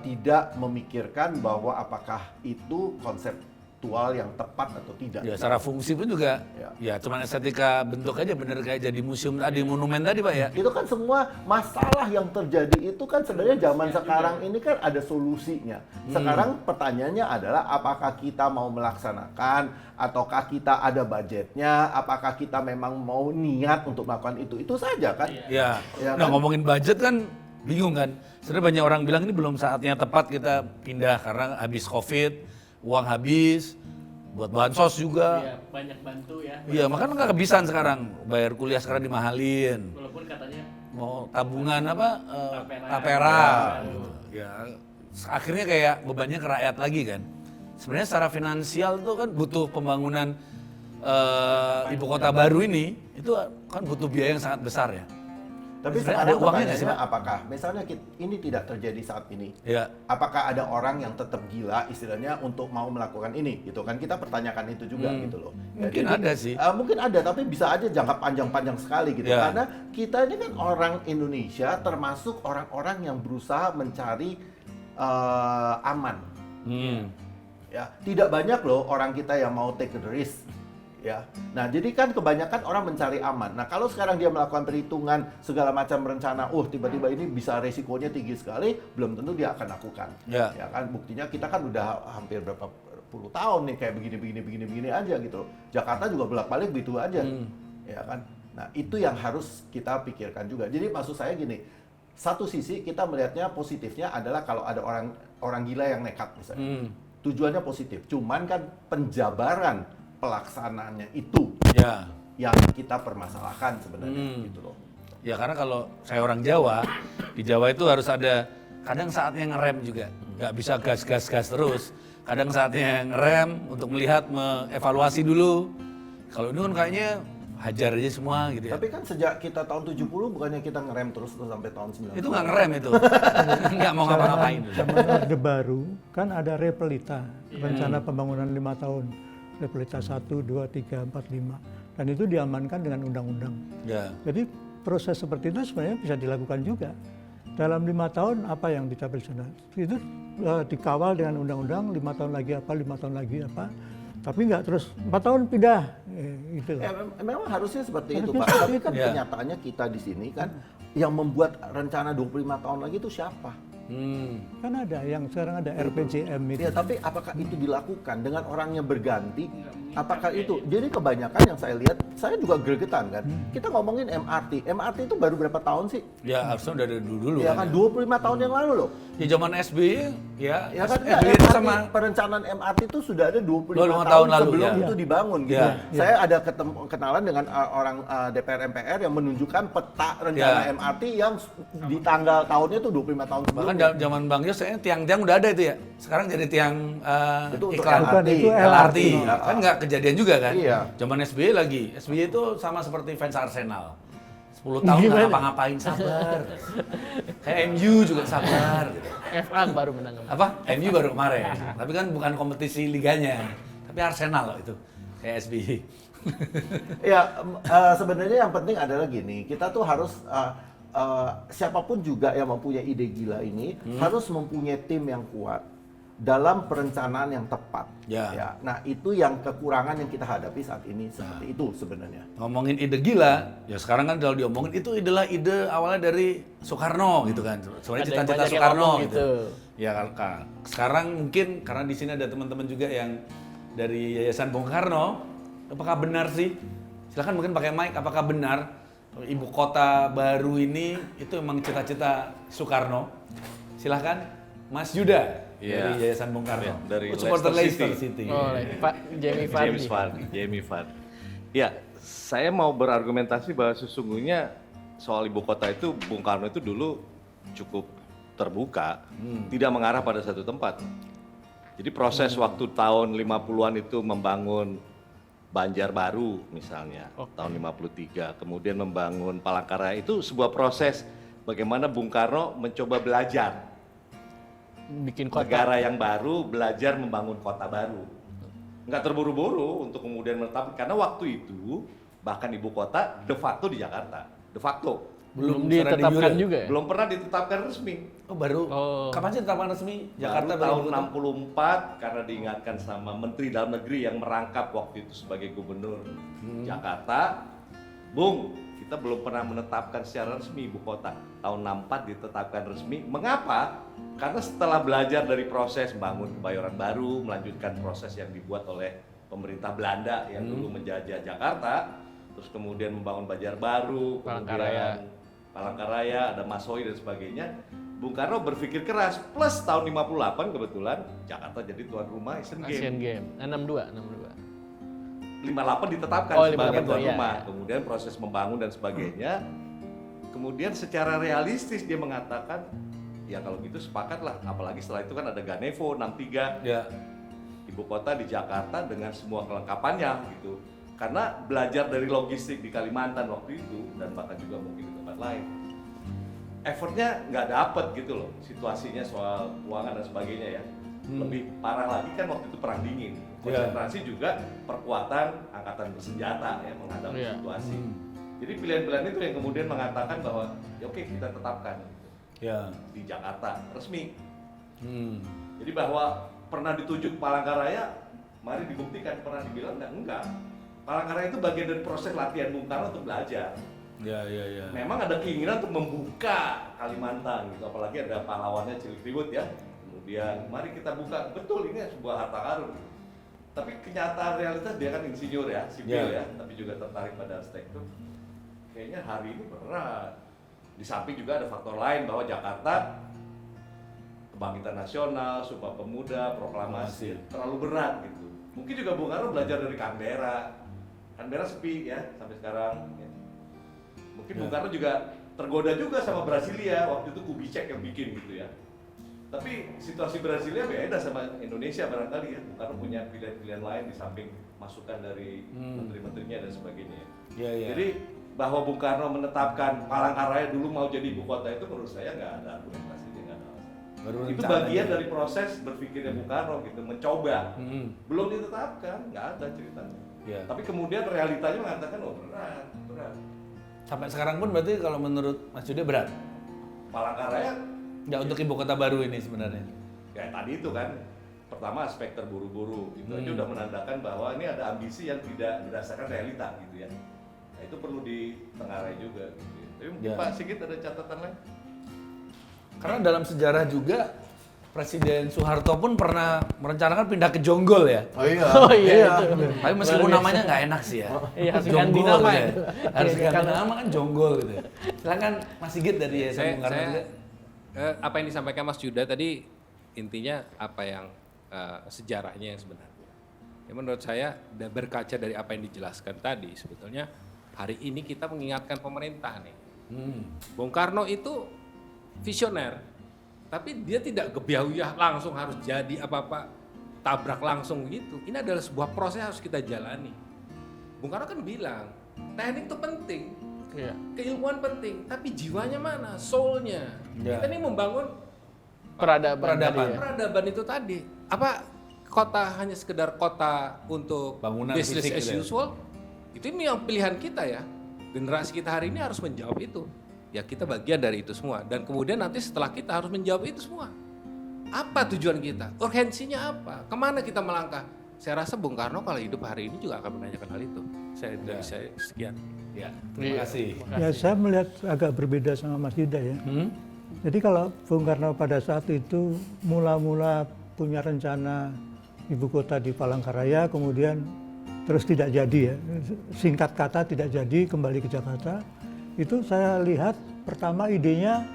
tidak memikirkan bahwa apakah itu konseptual yang tepat atau tidak. Ya secara fungsi pun juga ya cuman estetika bentuk aja bener kayak jadi museum tadi, monumen tadi Pak ya. Itu kan semua masalah yang terjadi itu kan sebenarnya zaman sekarang ini kan ada solusinya. Sekarang pertanyaannya adalah apakah kita mau melaksanakan, ataukah kita ada budgetnya, apakah kita memang mau niat untuk melakukan itu saja kan. Ya nah kan? ngomongin budget kan bingung kan. Sebenarnya banyak orang bilang ini belum saatnya tepat kita pindah karena habis COVID, uang habis, buat bansos juga. Iya, banyak bantu ya. Iya, makanya nggak kebiasaan sekarang. Bayar kuliah sekarang dimahalin. Walaupun katanya Mau tabungan apa? Tapera. Tapera. Gitu. Ya, akhirnya kayak bebannya ke rakyat lagi kan. Sebenarnya secara finansial tuh kan butuh pembangunan ibu kota baru ini, itu kan butuh biaya yang sangat besar ya. Tapi Sebenarnya ada ada uangnya nggak sih, pertanyaannya, Pak? apakah misalnya ini tidak terjadi saat ini? Ya. Apakah ada orang yang tetap gila istilahnya untuk mau melakukan ini gitu kan, kita pertanyakan itu juga gitu loh. Mungkin ada sih. Mungkin ada, tapi bisa aja jangka panjang sekali gitu. Ya. Karena kita ini kan orang Indonesia termasuk orang-orang yang berusaha mencari aman. Ya, tidak banyak loh orang kita yang mau take the risk. Ya, nah jadi kan kebanyakan orang mencari aman. Nah kalau sekarang dia melakukan perhitungan segala macam rencana, tiba-tiba ini bisa resikonya tinggi sekali, belum tentu dia akan lakukan. Ya. Ya kan, buktinya kita kan udah hampir berapa puluh tahun nih kayak begini aja gitu. Jakarta juga bolak-balik begitu aja, ya kan. Nah itu yang harus kita pikirkan juga. Jadi maksud saya gini, satu sisi kita melihatnya positifnya adalah kalau ada orang gila yang nekat misalnya, tujuannya positif. Cuman kan penjabaran pelaksanaannya itu yang kita permasalahkan sebenarnya gitu loh. Ya karena kalau saya orang Jawa, di Jawa itu harus ada kadang saatnya ngerem juga. Nggak bisa gas terus. Kadang saatnya ngerem untuk melihat, mengevaluasi dulu. Kalau ini kan kayaknya hajar aja semua gitu ya. Tapi kan sejak kita tahun 70 bukannya kita ngerem terus sampai tahun 90. Itu nggak ngerem itu. Nggak mau ngapa-ngapain. Zaman Orde Baru kan ada Repelita, rencana pembangunan 5 tahun. Repelita 1, 2, 3, 4, 5. Dan itu diamankan dengan undang-undang. Ya. Jadi proses seperti itu sebenarnya bisa dilakukan juga. Dalam 5 tahun apa yang dicapai sana? Itu dikawal dengan undang-undang, 5 tahun lagi apa, 5 tahun lagi apa. Tapi nggak terus 4 tahun pindah. Gitu. Memang harusnya seperti itu, Harusnya Pak. Tapi seperti kan itu. kenyataannya kita di sini kan yang membuat rencana 25 tahun lagi itu siapa? Kan ada yang sekarang ada RPJM itu. Ya, tapi apakah itu dilakukan dengan orangnya berganti? Apakah itu? Jadi kebanyakan yang saya lihat, saya juga gregetan kan. Kita ngomongin MRT itu baru berapa tahun sih? Ya harusnya udah dari dulu Ya kan 25 tahun yang lalu loh. Ya zaman SBY ya kan SBY itu sama perencanaan MRT itu sudah ada 25 25 tahun lalu, sebelum ya. itu dibangun gitu. Ya. Saya ada kenalan dengan orang DPR MPR yang menunjukkan peta rencana Ya. MRT yang di tanggal tahunnya itu 25 tahun sebelumnya. bahkan zaman Bang Yos saya tiang-tiang udah ada itu ya. Sekarang jadi tiang Itu untuk iklan LRT. Itu LRT. Ya. Kan nggak kejadian juga kan? Iya. Zaman SBY lagi. SBY itu sama seperti fans Arsenal. 10 tahun nggak ngapa-ngapain, sabar. Kayak MU juga sabar. Gitu. FA baru menang. Apa? MU baru kemarin. Tapi kan bukan kompetisi liganya. Tapi Arsenal loh itu. Kayak SBY. Ya, sebenarnya yang penting adalah gini, kita tuh harus siapapun juga yang mempunyai ide gila ini harus mempunyai tim yang kuat dalam perencanaan yang tepat. Ya. Nah, itu yang kekurangan yang kita hadapi saat ini seperti itu sebenarnya. Ngomongin ide gila, ya sekarang kan kalau diomongin itu adalah ide awalnya dari Soekarno gitu kan. Sebenarnya Ada yang cita-cita banyak yang Soekarno ngomong gitu. gitu. Ya sekarang mungkin karena di sini ada teman-teman juga yang dari Yayasan Bung Karno, apakah benar sih? Silahkan mungkin pakai mic, apakah benar ibu kota baru ini itu memang cita-cita Soekarno? Silahkan, Mas Yuda dari Yayasan Bung Karno, Ya, dari supporter Leicester Leicester City. Oh, Pak Jamie Vardy. Jamie Vardy. Ya, saya mau berargumentasi bahwa sesungguhnya soal ibu kota itu Bung Karno itu dulu cukup terbuka, tidak mengarah pada satu tempat. Jadi proses waktu tahun 50-an itu membangun Banjarbaru misalnya, tahun 53, kemudian membangun Palangkaraya, itu sebuah proses bagaimana Bung Karno mencoba belajar Bikin kota. negara yang baru, belajar membangun kota baru. Nggak terburu-buru untuk kemudian menetapkan, karena waktu itu bahkan ibu kota de facto di Jakarta, de facto. Belum secara de ditetapkan jure. juga ya? Belum pernah ditetapkan resmi. Oh baru, Oh. kapan sih ditetapkan resmi? Jakarta Baru tahun baru 64 karena diingatkan sama Menteri Dalam Negeri yang merangkap waktu itu sebagai gubernur Jakarta. Bung, kita belum pernah menetapkan secara resmi ibu kota. Tahun 64 ditetapkan resmi. Mengapa? Karena setelah belajar dari proses membangun Kebayoran Baru, melanjutkan proses yang dibuat oleh pemerintah Belanda yang dulu menjajah Jakarta, terus kemudian membangun Banjarbaru, Palangkaraya. kemudian Palangkaraya, ada Masohi dan sebagainya. Bung Karno berpikir keras, plus tahun 58 kebetulan Jakarta jadi tuan rumah Asian Asian Games. Game. 62. 58 ditetapkan Oh, sebagai 58, tuan iya, rumah. iya. Kemudian proses membangun dan sebagainya. Kemudian secara realistis dia mengatakan, ya kalau gitu sepakatlah. Apalagi setelah itu kan ada Ganevo 63. Ya. Ibu kota di Jakarta dengan semua kelengkapannya gitu. Karena belajar dari logistik di Kalimantan waktu itu dan bahkan juga mungkin di tempat lain, effortnya nggak dapet gitu loh, situasinya soal keuangan dan sebagainya ya. Lebih parah lagi kan waktu itu perang dingin, konsentrasi juga perkuatan angkatan bersenjata ya menghadapi Iya. situasi. Jadi pilihan-pilihan itu yang kemudian mengatakan bahwa ya oke kita tetapkan gitu, Ya. di Jakarta resmi. Hmm. Jadi bahwa pernah dituju ke Palangkaraya, mari dibuktikan. Pernah dibilang enggak. Palangkaraya itu bagian dari proses latihan Bung Karno untuk belajar. Ya. Memang ada keinginan untuk membuka Kalimantan gitu, apalagi ada pahlawannya Cilikriwut ya. Kemudian mari kita buka, betul ini sebuah harta karun. Tapi kenyataan realitas dia kan insinyur ya, sipil ya, tapi juga tertarik pada arsitektur. Kayaknya hari ini berat. Di samping juga ada faktor lain bahwa Jakarta kebangkitan nasional, Sumpah Pemuda, proklamasi terlalu berat gitu. Mungkin juga Bung Karno belajar dari Canberra. Canberra sepi ya sampai sekarang. Ya. Mungkin Bung Karno juga tergoda juga sama Brasilia, waktu itu Kubicek yang bikin gitu ya. Tapi situasi Brasilia beda sama Indonesia barangkali ya. Bung Karno punya pilihan-pilihan lain di samping masukan dari menteri-menterinya dan sebagainya. Ya. Jadi bahwa Bung Karno menetapkan Palangkaraya dulu mau jadi ibu kota itu menurut saya nggak ada argumentasinya, nggak ada alasan. Baru Itu rencana bagian aja. dari proses berpikirnya Bung Karno gitu, mencoba. Hmm. Belum ditetapkan, nggak ada ceritanya. Ya. Tapi kemudian realitanya mengatakan oh berat. Sampai sekarang pun berarti kalau menurut Mas Yuda berat. Palangkaraya Ya untuk ibu kota baru ini sebenarnya. kayak tadi itu kan, pertama aspek terburu-buru itu aja udah menandakan bahwa ini ada ambisi yang tidak berdasarkan realita gitu ya. Nah itu perlu ditengarai juga gitu ya. Tapi Ya. Pak Sigit ada catatan lain? Karena dalam sejarah juga Presiden Soeharto pun pernah merencanakan pindah ke Jonggol ya. Oh iya. Oh iya, itu. Tapi meskipun namanya nggak enak sih ya. Iya, harus ganti Jonggol nama ya. itu. Harus Oke, ganti kalau- nama kan Jonggol gitu. Silakan Mas Sigit dari Yayasan Bung Karno juga. Apa yang disampaikan Mas Juda tadi intinya apa yang sejarahnya yang sebenarnya. Ya, menurut saya berkaca dari apa yang dijelaskan tadi sebetulnya hari ini kita mengingatkan pemerintah nih. Bung Karno itu visioner, tapi dia tidak gebiauyah langsung harus jadi apa-apa tabrak langsung gitu. Ini adalah sebuah proses yang harus kita jalani. Bung Karno kan bilang teknik itu penting, Iya. keilmuan penting, tapi jiwanya mana, soulnya. Ya. Kita ini membangun Peradaban. tadi ya. peradaban itu tadi. Apa kota hanya sekedar kota untuk Bangunan business fisik as gitu ya? usual? Itu ini yang pilihan kita ya. Generasi kita hari ini harus menjawab itu. Ya kita bagian dari itu semua. Dan kemudian nanti setelah kita harus menjawab itu semua. Apa tujuan kita? Urgensinya apa? Kemana kita melangkah? Saya rasa Bung Karno kalau hidup hari ini juga akan menanyakan hal itu. Saya dari saya sekian. Ya, terima kasih. Ya saya melihat agak berbeda sama Mas Yuda ya. Jadi kalau Bung Karno pada saat itu mula-mula punya rencana ibu kota di Palangkaraya, kemudian terus tidak jadi ya, singkat kata tidak jadi, kembali ke Jakarta. Itu saya lihat pertama idenya,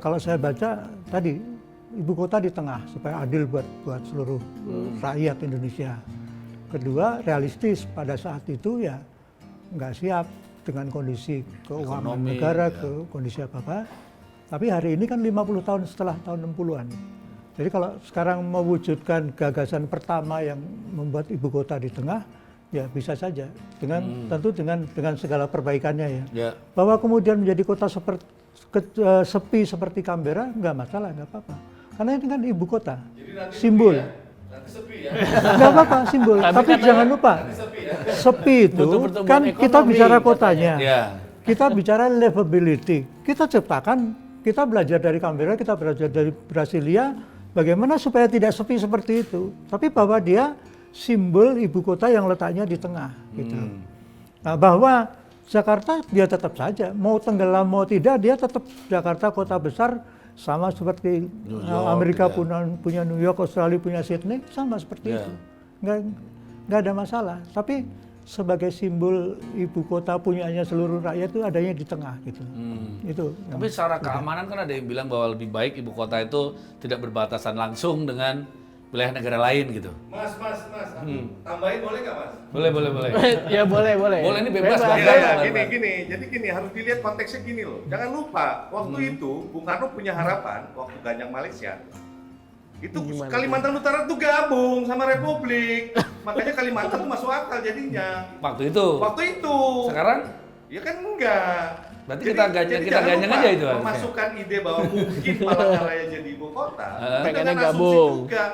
kalau saya baca tadi, ibu kota di tengah supaya adil buat seluruh rakyat Indonesia. Kedua, realistis pada saat itu ya nggak siap dengan kondisi keuangan Ekonomi, negara, ya. ke kondisi apa-apa. Tapi hari ini kan 50 tahun setelah tahun 60-an. Jadi kalau sekarang mewujudkan gagasan pertama yang membuat ibu kota di tengah, ya bisa saja dengan tentu dengan segala perbaikannya ya. Ya. Bahwa kemudian menjadi kota sepi seperti Canberra nggak masalah, nggak apa-apa. Karena ini kan ibu kota, simbol. Nggak apa-apa, simbol. Tapi jangan lupa, sepi itu Butuh pertumbuhan kan kita ekonomi, bicara katanya. kotanya. Ya. Kita bicara livability. Kita ciptakan, kita belajar dari Canberra, kita belajar dari Brasilia, bagaimana supaya tidak sepi seperti itu. Tapi bahwa dia simbol ibu kota yang letaknya di tengah. Gitu. Nah, bahwa Jakarta dia tetap saja, mau tenggelam mau tidak, dia tetap Jakarta kota besar, sama seperti New York, Amerika ya. punya New York, Australia punya Sydney, sama seperti Ya. itu. Nggak ada masalah. Tapi sebagai simbol ibu kota punyanya seluruh rakyat itu adanya di tengah gitu. Itu. Tapi secara keamanan kan ada yang bilang bahwa lebih baik ibu kota itu tidak berbatasan langsung dengan wilayah negara lain gitu. Mas, tambahin boleh nggak Mas? Boleh. Ya boleh. Boleh, ini bebas, Bang. Iya, Bebas. gini. Jadi gini, harus dilihat konteksnya gini loh. Jangan lupa, waktu itu Bung Karno punya harapan waktu Ganyang Malaysia. Itu Gimana Kalimantan Utara tuh gabung sama Republik. Makanya Kalimantan tuh masuk akal jadinya. Waktu itu. Waktu itu. Sekarang Ya kan enggak. Berarti kita jangan ganyang lupa aja itu harusnya. memasukkan ide bahwa mungkin Palangkaraya jadi ibu kota. Pengennya dengan asumsi gabung. juga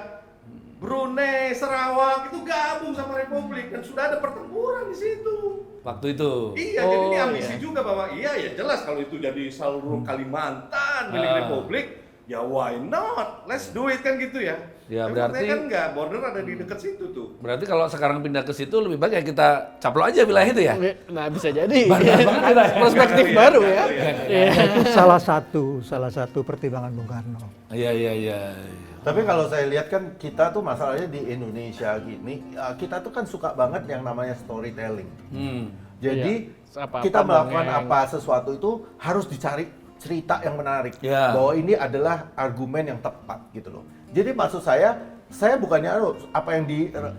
Brunei, Sarawak itu gabung sama Republik dan sudah ada pertempuran di situ. waktu itu. Iya, jadi ini ambisi juga bahwa iya ya jelas kalau itu jadi seluruh Kalimantan milik Republik, ya why not? Let's do it kan gitu ya. Ya, Tapi berarti- faktanya kan enggak, border ada di dekat situ tuh. Berarti kalau sekarang pindah ke situ lebih baik ya kita caplok aja wilayah itu ya. Nah bisa jadi. Banyak banget kita. Perspektif Iya, baru iya, ya. iya. Iya. Itu salah satu pertimbangan Bung Karno. Iya. Tapi kalau saya lihat kan kita tuh masalahnya di Indonesia gini, kita tuh kan suka banget yang namanya storytelling. Jadi Iya, apa-apa kita melakukan dongeng. apa sesuatu itu harus dicari cerita yang menarik. Ya. Bahwa ini adalah argumen yang tepat gitu loh. Jadi maksud saya bukannya apa yang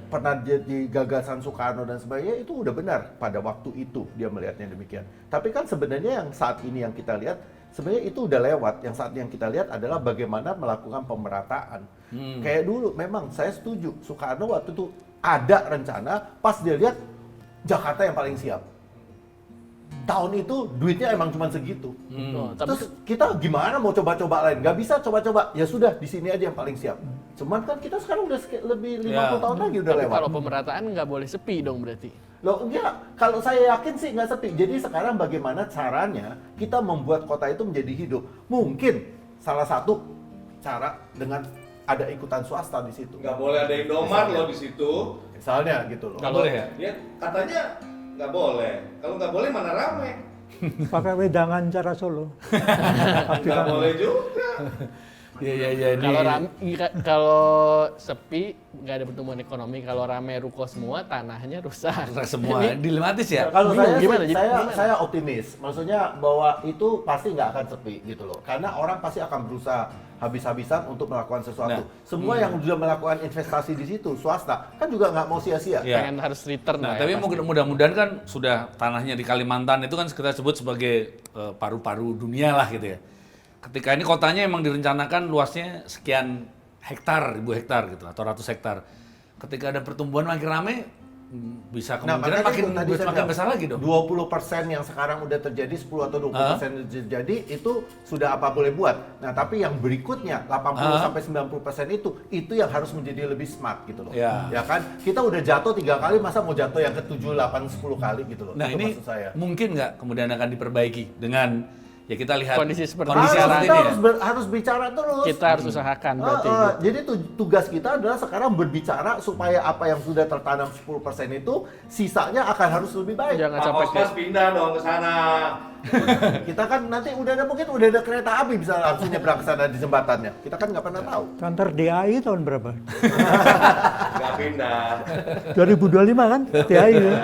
pernah di gagasan Soekarno dan sebagainya itu udah benar pada waktu itu dia melihatnya demikian. Tapi kan sebenarnya yang saat ini yang kita lihat sebenarnya itu udah lewat. Yang saat yang kita lihat adalah bagaimana melakukan pemerataan. Kayak dulu memang saya setuju Soekarno waktu itu ada rencana pas dia lihat Jakarta yang paling siap. Tahun itu duitnya emang cuma segitu. Oh, tapi Terus kita gimana mau coba-coba lain? Nggak bisa coba-coba. Ya sudah di sini aja yang paling siap. Cuman kan kita sekarang udah lebih 50 Ya. tahun lagi udah tapi lewat. kalau pemerataan nggak boleh sepi dong berarti. Loh enggak, kalau saya yakin sih nggak sepi. Jadi sekarang bagaimana caranya kita membuat kota itu menjadi hidup? Mungkin salah satu cara dengan ada ikutan swasta di situ. Nggak boleh ada Indomaret loh di situ. Misalnya gitu loh. Nggak boleh ya? Ya katanya nggak boleh. Kalau nggak boleh mana rame. Pakai wedangan cara Solo. Nggak boleh juga. Iya ini. Kalau sepi nggak ada pertumbuhan ekonomi, kalau rame ruko semua tanahnya rusak. Rusak semua. Dilematis ya. Kalau saya, Gimana? sih, saya optimis. Maksudnya bahwa itu pasti nggak akan sepi gitu loh. Karena orang pasti akan berusaha habis-habisan untuk melakukan sesuatu. Semua yang sudah melakukan investasi di situ, swasta, kan juga nggak mau sia-sia. Iya. Pengen harus return Nah, lah tapi ya, pasti. mudah-mudahan kan sudah tanahnya di Kalimantan itu kan kita sebut sebagai paru-paru dunia lah gitu ya. Ketika ini kotanya emang direncanakan luasnya sekian hektar, 1000 hektar gitu atau ratus hektar. Ketika ada pertumbuhan makin rame, bisa kemungkinan makanya makin itu tadi saya bilang, besar lagi dong. 20% yang sekarang udah terjadi, 10 atau 20% terjadi, itu sudah apa boleh buat. Nah, tapi yang berikutnya, 80-90% itu yang harus menjadi lebih smart gitu loh. Ya. Ya kan? Kita udah jatuh 3 kali, masa mau jatuh yang ke-7, 8, 10 kali gitu loh. Nah Itu ini maksud saya. mungkin nggak kemudian akan diperbaiki dengan ya kita lihat Kondisi seperti saat Kita ini ya. harus bicara terus. Kita harus usahakan berarti. Jadi tugas kita adalah sekarang berbicara supaya apa yang sudah tertanam 10% itu sisanya akan harus lebih baik. Jangan Pak sampai Osmas pindah dong ke sana. Kita kan nanti mungkin udah ada kereta api bisa langsung nyebrang ke sana di jembatannya. Kita kan nggak pernah tahu. Kantor DAI tahun berapa? Nggak pindah. 2025 kan DAI ya.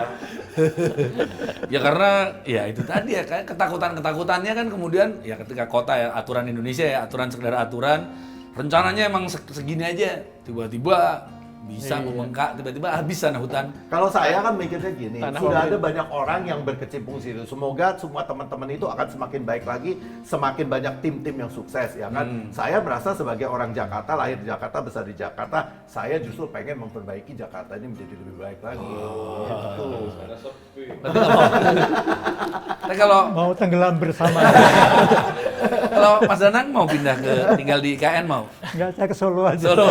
Ya karena ya itu tadi ya kayak ketakutannya kan kemudian ya ketika kota ya aturan Indonesia ya aturan sekedar aturan rencananya emang segini aja tiba-tiba bisa membengkak tiba-tiba habis sana hutan. Kalau saya kan mikirnya gini, Tanah sudah mobil. ada banyak orang yang berkecimpung di situ. Semoga semua teman-teman itu akan semakin baik lagi, semakin banyak tim-tim yang sukses ya kan. Saya merasa sebagai orang Jakarta, lahir di Jakarta, besar di Jakarta, saya justru pengen memperbaiki Jakarta ini menjadi lebih baik lagi. Gitu. Ada sepi. Berarti nggak mau. Tapi kalau Mau tenggelam bersama. Mas Danang mau pindah ke tinggal di IKN mau Enggak, saya ke Solo aja. Solo.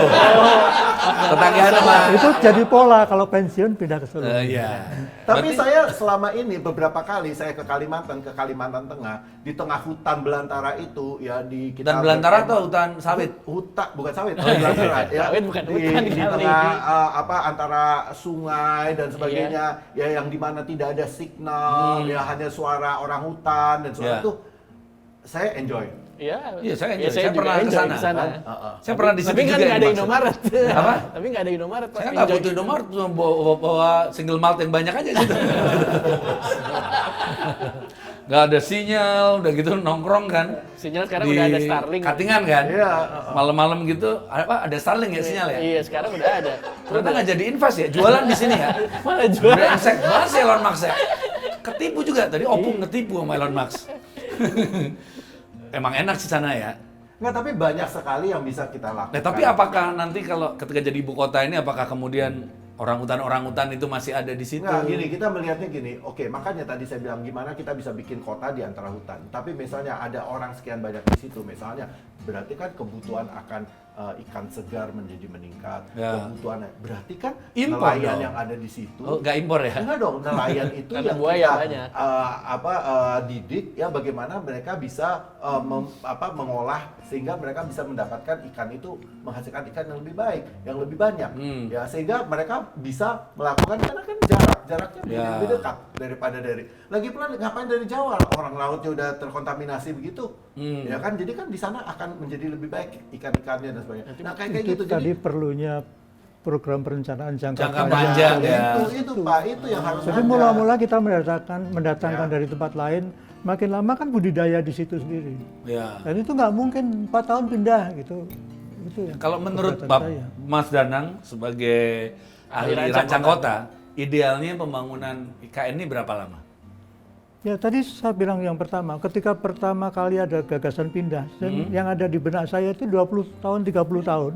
Tetanggaan sama. Itu jadi pola kalau pensiun pindah ke Solo. Iya. Tapi Berarti- saya selama ini beberapa kali saya ke Kalimantan Tengah, di tengah hutan belantara itu ya di kita Hutan belantara atau hutan sawit? Hutan bukan sawit, belantara ya. Sawit bukan di, hutan di kali. tengah antara sungai dan sebagainya ya yang dimana tidak ada signal ya hanya suara orang hutan dan suara Iya. itu saya enjoy. Iya. Iya, saya enjoy. Saya juga pernah ke enjoy sana. kesana. Saya pernah di situ Tapi kan juga nggak yang ada dimaksud. Indomaret. Apa? Tapi nggak ada Indomaret. pas Saya nggak enjoy. butuh Indomaret, cuma bawa single malt yang banyak aja gitu. Nggak ada sinyal, udah gitu nongkrong kan. Sinyal sekarang Di udah ada Starlink. Katingan kan. Iya. Malam-malam gitu, ada Starlink ya sinyal ya? Iya, sekarang udah ada. Ternyata nggak jadi invest ya, jualan di sini ya. Malah jual. Brengsek banget sih Elon Musk ya. Ketipu juga, tadi Opung ketipu sama Elon Musk. Emang enak sih sana ya. Nggak, tapi banyak sekali yang bisa kita lakukan. Nah, tapi apakah nanti kalau ketika jadi ibu kota ini, apakah kemudian orangutan itu masih ada di situ? Nah, gini, kita melihatnya gini, oke, makanya tadi saya bilang gimana kita bisa bikin kota di antara hutan. Tapi misalnya ada orang sekian banyak di situ, misalnya, berarti kan kebutuhan akan ikan segar menjadi meningkat. Ya. Kebutuhan, berarti kan Impor nelayan dong. yang ada di situ. Oh, nggak impor ya? Enggak dong, nelayan itu Karena yang buaya kita banyak. didik ya bagaimana mereka bisa mengolah sehingga mereka bisa mendapatkan ikan itu menghasilkan ikan yang lebih baik, yang lebih banyak. Ya sehingga mereka bisa melakukan karena kan jaraknya Ya. lebih dekat daripada dari. Lagi pula ngapain dari Jawa? Orang lautnya udah terkontaminasi begitu. Ya kan jadi kan di sana akan menjadi lebih baik ikan-ikannya dan sebagainya. Nah kayak Itu gitu tadi jadi perlunya program perencanaan jangka Jangka panjang. panjang, ya. itu Pak, itu yang harus Jadi ada. mula-mula kita mendatangkan Ya. dari tempat lain, makin lama kan budidaya di situ sendiri. Ya. Dan itu nggak mungkin 4 tahun pindah gitu. Itu yang Kalau menurut keberatan saya. Mas Danang sebagai ahli rancang kota, idealnya pembangunan IKN ini berapa lama? Ya tadi saya bilang yang pertama, ketika pertama kali ada gagasan pindah, dan yang ada di benak saya itu 20 tahun, 30 tahun,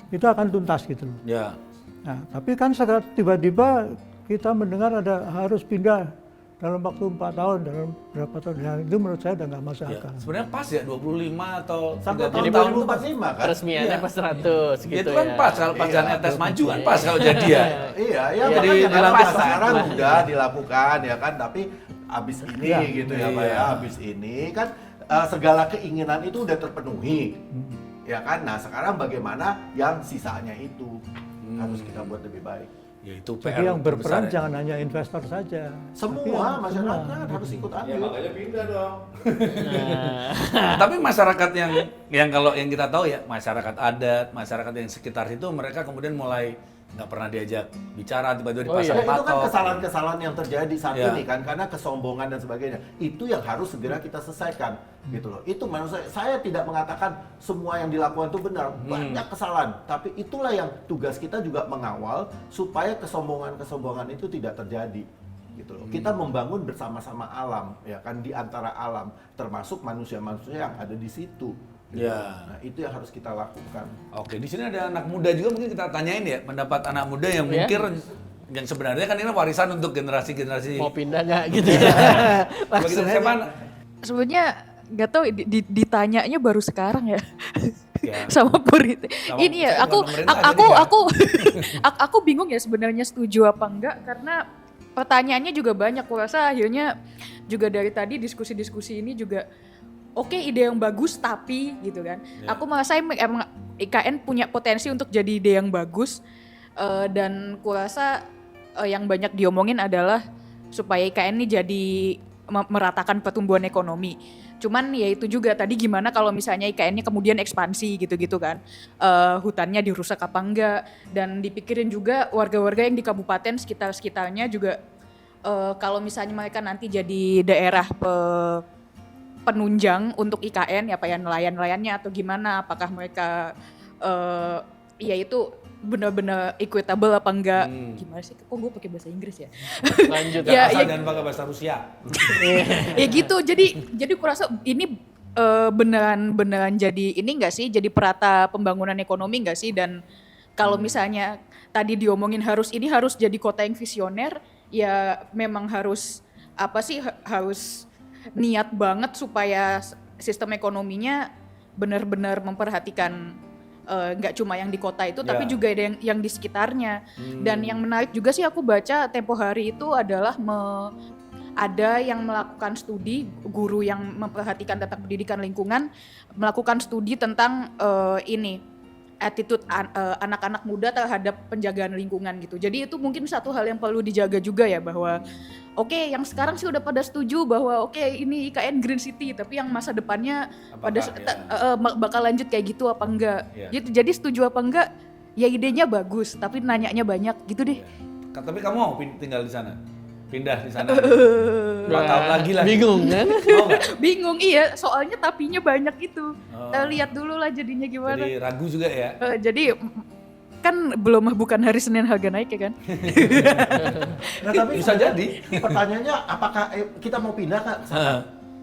itu akan tuntas gitu loh. Ya. Nah, tapi kan tiba-tiba kita mendengar ada harus pindah dalam waktu 4 tahun, dalam berapa tahun, ya, itu menurut saya udah nggak masuk Ya. akal. Sebenarnya pas ya 25 atau sampai 30 tahun tahun itu pas. 2045 kan. Peresmiannya Iya. pas 100 Ya, gitu itu kan ya. pas kalau pas Iya. jalan tes maju kan pas kalau jadi ya. Iya, ya Jadi makanya dilantik pas pas sekarang itu. udah dilakukan ya kan, tapi abis ini Iya. gitu ya Pak Iya. ya, abis ini kan segala keinginan itu udah terpenuhi. Ya kan? Nah, sekarang bagaimana yang sisanya itu harus kita buat lebih baik. Ya itu Jadi yang berperan terbesar ya. jangan hanya investor saja. tapi Semua yang masyarakat semua. harus ikut Ya andil. makanya pindah dong. Tapi masyarakat yang kalau yang kita tahu ya, masyarakat adat, masyarakat yang sekitar itu mereka kemudian mulai nggak pernah diajak bicara, tiba-tiba Oh, dipasang iya. Ya, itu kan patok. kesalahan-kesalahan yang terjadi saat Ya. ini kan, karena kesombongan dan sebagainya. Itu yang harus segera kita selesaikan, gitu loh. Itu menurut saya tidak mengatakan semua yang dilakukan itu benar, banyak kesalahan. Tapi itulah yang tugas kita juga mengawal supaya kesombongan-kesombongan itu tidak terjadi, gitu loh. Kita membangun bersama-sama alam, ya kan, di antara alam, termasuk manusia-manusia yang ada di situ. gitu. Ya. Nah, itu yang harus kita lakukan. Oke, di sini ada anak muda juga, mungkin kita tanyain ya pendapat anak muda yang Ya. mungkin yang sebenarnya kan ini warisan untuk generasi-generasi. Mau pindah nggak gitu ya? Bagi siapa? Sebenarnya nggak tahu ditanyanya baru sekarang ya. Ya. Sama Purite. Sama- Ini ya saya aku bukan pemerintah, aku jadi aku aku bingung ya sebenarnya setuju apa enggak karena pertanyaannya juga banyak. Aku rasa akhirnya juga dari tadi diskusi-diskusi ini juga oke, ide yang bagus tapi gitu kan. Ya. Aku merasa emang IKN punya potensi untuk jadi ide yang bagus dan kurasa yang banyak diomongin adalah supaya IKN ini jadi meratakan pertumbuhan ekonomi. Cuman ya itu juga tadi gimana kalau misalnya IKN-nya kemudian ekspansi gitu-gitu kan. Hutannya dirusak apa enggak dan dipikirin juga warga-warga yang di kabupaten sekitar-sekitarnya juga kalau misalnya mereka nanti jadi daerah penunjang untuk IKN ya apa ya nelayan-nelayannya atau gimana apakah mereka ya itu benar-benar equitable apa enggak gimana sih kok gue pakai bahasa Inggris ya Lanjut. Ya, Asal ya. dan pakai bahasa Rusia. ya gitu jadi kurasa ini beneran jadi ini enggak sih jadi perata pembangunan ekonomi enggak sih dan kalau misalnya tadi diomongin harus jadi kota yang visioner ya memang harus apa sih harus niat banget supaya sistem ekonominya benar-benar memperhatikan nggak cuma yang di kota itu tapi Ya. juga ada yang di sekitarnya dan yang menarik juga sih aku baca tempo hari itu adalah ada yang melakukan studi guru yang memperhatikan tentang pendidikan lingkungan melakukan studi tentang ini attitude anak-anak muda terhadap penjagaan lingkungan gitu. Jadi itu mungkin satu hal yang perlu dijaga juga ya bahwa oke, yang sekarang sih udah pada setuju bahwa oke, ini IKN Green City tapi yang masa depannya bakal lanjut kayak gitu apa enggak. Ya. Gitu. Jadi setuju apa enggak? Ya idenya bagus tapi nanyanya banyak gitu deh. Tapi kamu mau tinggal di sana? Pindah di sana? 2 tahun lagi lah. Bingung kan? Mau nggak? Bingung iya, soalnya tapinya banyak itu. Oh. Kita lihat dulu lah jadinya gimana. Jadi ragu juga ya? Jadi kan bukan hari Senin harga naik ya kan? Nah, tapi Bisa jadi. pertanyaannya apakah kita mau pindah Kak?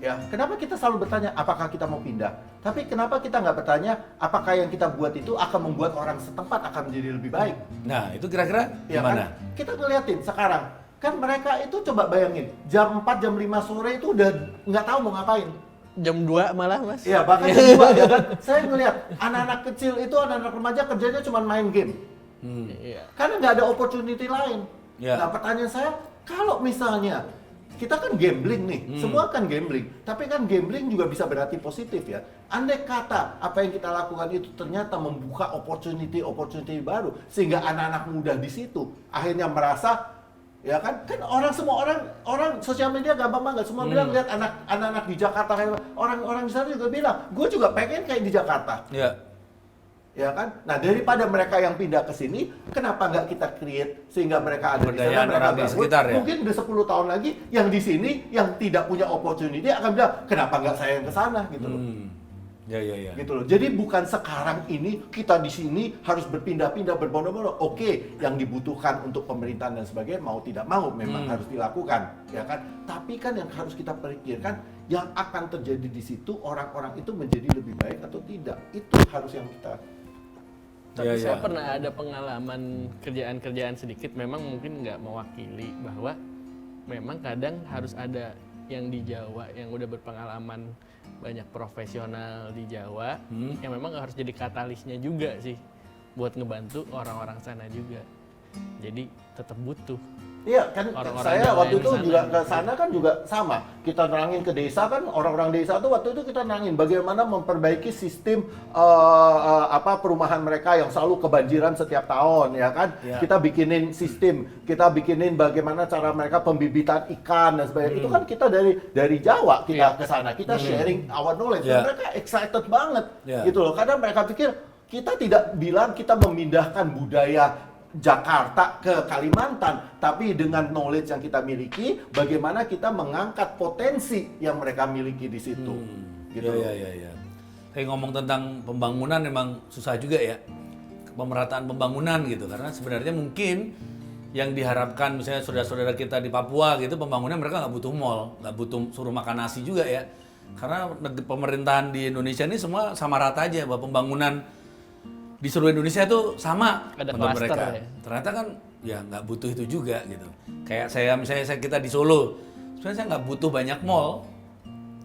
Ya, kenapa kita selalu bertanya apakah kita mau pindah? Tapi kenapa kita nggak bertanya apakah yang kita buat itu akan membuat orang setempat akan menjadi lebih baik? Nah, itu kira-kira Ya gimana? kan? Kita ngeliatin sekarang, kan mereka itu coba bayangin, jam 4, jam 5 sore itu udah nggak tahu mau ngapain. Jam 2 malah mas. Iya, bahkan jam 2 ya kan. Saya ngeliat anak-anak kecil itu, anak-anak remaja kerjanya cuma main game. Iya. Karena nggak ada opportunity lain. Ya. Nah, pertanyaan saya, kalau misalnya kita kan gambling nih, semua kan gambling. Tapi kan gambling juga bisa berarti positif ya. Andai kata apa yang kita lakukan itu ternyata membuka opportunity baru, sehingga anak-anak muda di situ akhirnya merasa, ya kan semua orang sosial media gampang banget, semua bilang lihat anak-anak di Jakarta kayak orang-orang di sana juga bilang, gue juga pengen kayak di Jakarta. Ya kan? Nah, daripada mereka yang pindah ke sini, kenapa nggak kita create sehingga mereka ada di sana, Pemberdayaan mereka orang di bangun. sekitar ya? Mungkin udah 10 tahun lagi yang di sini yang tidak punya opportunity akan bilang, kenapa nggak saya yang ke sana gitu loh. Ya. Gitu loh. Jadi bukan sekarang ini kita di sini harus berpindah-pindah berbondong-bondong. Oke, yang dibutuhkan untuk pemerintahan dan sebagainya mau tidak mau memang harus dilakukan, ya kan? Tapi kan yang harus kita pikirkan yang akan terjadi di situ, orang-orang itu menjadi lebih baik atau tidak. Itu harus yang kita. Tapi Ya, saya ya. pernah ada pengalaman kerjaan-kerjaan sedikit, memang mungkin nggak mewakili bahwa memang kadang harus ada yang di Jawa yang udah berpengalaman banyak profesional di Jawa yang memang harus jadi katalisnya juga sih buat ngebantu orang-orang sana juga. Jadi tetap butuh. Iya kan, Orang-orang saya Jawa waktu yang itu di sana juga ke gitu. sana kan juga sama. Kita nerangin ke desa kan, orang-orang desa tuh waktu itu kita nerangin bagaimana memperbaiki sistem perumahan mereka yang selalu kebanjiran setiap tahun, ya kan. Ya. Kita bikinin sistem, kita bikinin bagaimana cara mereka pembibitan ikan dan sebagainya. Itu kan kita dari Jawa kita ke sana, kita sharing our knowledge. Ya. Dan mereka excited banget, Ya. gitu loh. Karena mereka pikir kita tidak bilang kita memindahkan budaya Jakarta ke Kalimantan, tapi dengan knowledge yang kita miliki, bagaimana kita mengangkat potensi yang mereka miliki di situ. Gitu. Ya. Kayak ngomong tentang pembangunan memang susah juga ya, pemerataan pembangunan gitu, karena sebenarnya mungkin yang diharapkan misalnya saudara-saudara kita di Papua gitu, pembangunan mereka nggak butuh mall, nggak butuh suruh makan nasi juga ya, karena pemerintahan di Indonesia ini semua sama rata aja, bahwa pembangunan di seluruh Indonesia itu sama Ada menurut klaster mereka. ya. Ternyata kan ya nggak butuh itu juga gitu. Kayak kita di Solo, sebenarnya saya nggak butuh banyak mall.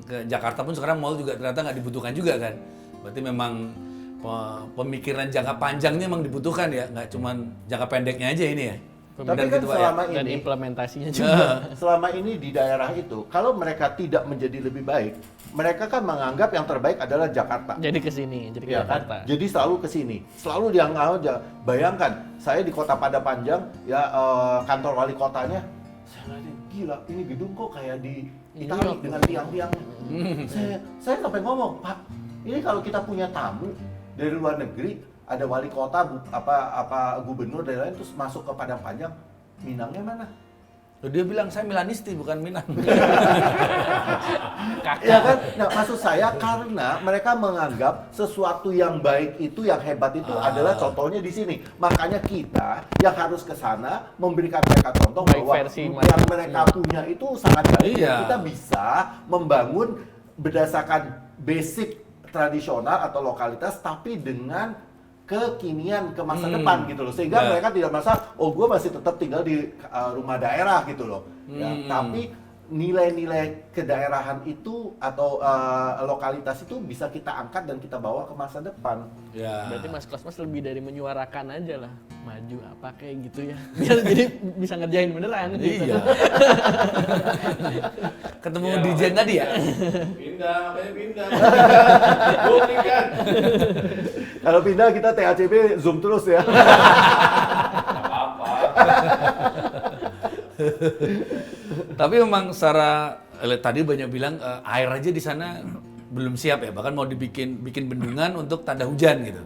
Ke Jakarta pun sekarang mall juga ternyata nggak dibutuhkan juga kan. Berarti memang pemikiran jangka panjangnya memang dibutuhkan ya, nggak cuman jangka pendeknya aja ini ya. Tapi Benar kan gitu, Pak, ya? selama Dan ini implementasinya juga. selama ini di daerah itu, kalau mereka tidak menjadi lebih baik, mereka kan menganggap yang terbaik adalah Jakarta. Jadi ke sini, jadi ke Ya Jakarta. kan? Jadi selalu ke sini, selalu dianggap aja. Bayangkan, saya di Kota Padapanjang, ya kantor wali kotanya, saya ngeliatin, gila, ini gedung kok kayak di Itali Iya. dengan tiang-tiangnya. saya sampai ngomong, Pak, ini kalau kita punya tamu dari luar negeri, ada wali kota, gubernur dan lain, terus masuk ke Padang Panjang, Minangnya mana? Dia bilang saya Milanisti bukan Minang. Ya kan? Nah, maksud saya karena mereka menganggap sesuatu yang baik itu, yang hebat itu adalah contohnya di sini. Makanya kita yang harus ke sana memberikan mereka contoh Baik bahwa versi yang mereka punya itu sangat baik. Iya. Kita bisa membangun berdasarkan basic tradisional atau lokalitas, tapi dengan kekinian ke masa depan gitu loh, sehingga Ya. mereka tidak merasa oh gue masih tetap tinggal di rumah daerah gitu loh. Ya, tapi nilai-nilai kedaerahan itu atau lokalitas itu bisa kita angkat dan kita bawa ke masa depan. Ya. Berarti Mas Kosmas lebih dari menyuarakan aja lah, maju apa kayak gitu ya. Biar jadi bisa ngerjain beneran gitu. Iya. Ketemu Dijen tadi ya? Pindah, makanya pindah. Buktikan. Kalau pindah kita THCB zoom terus ya. Apa-apa. Tapi memang secara tadi banyak bilang air aja di sana belum siap ya, bahkan mau bikin bendungan untuk tanda hujan gitu.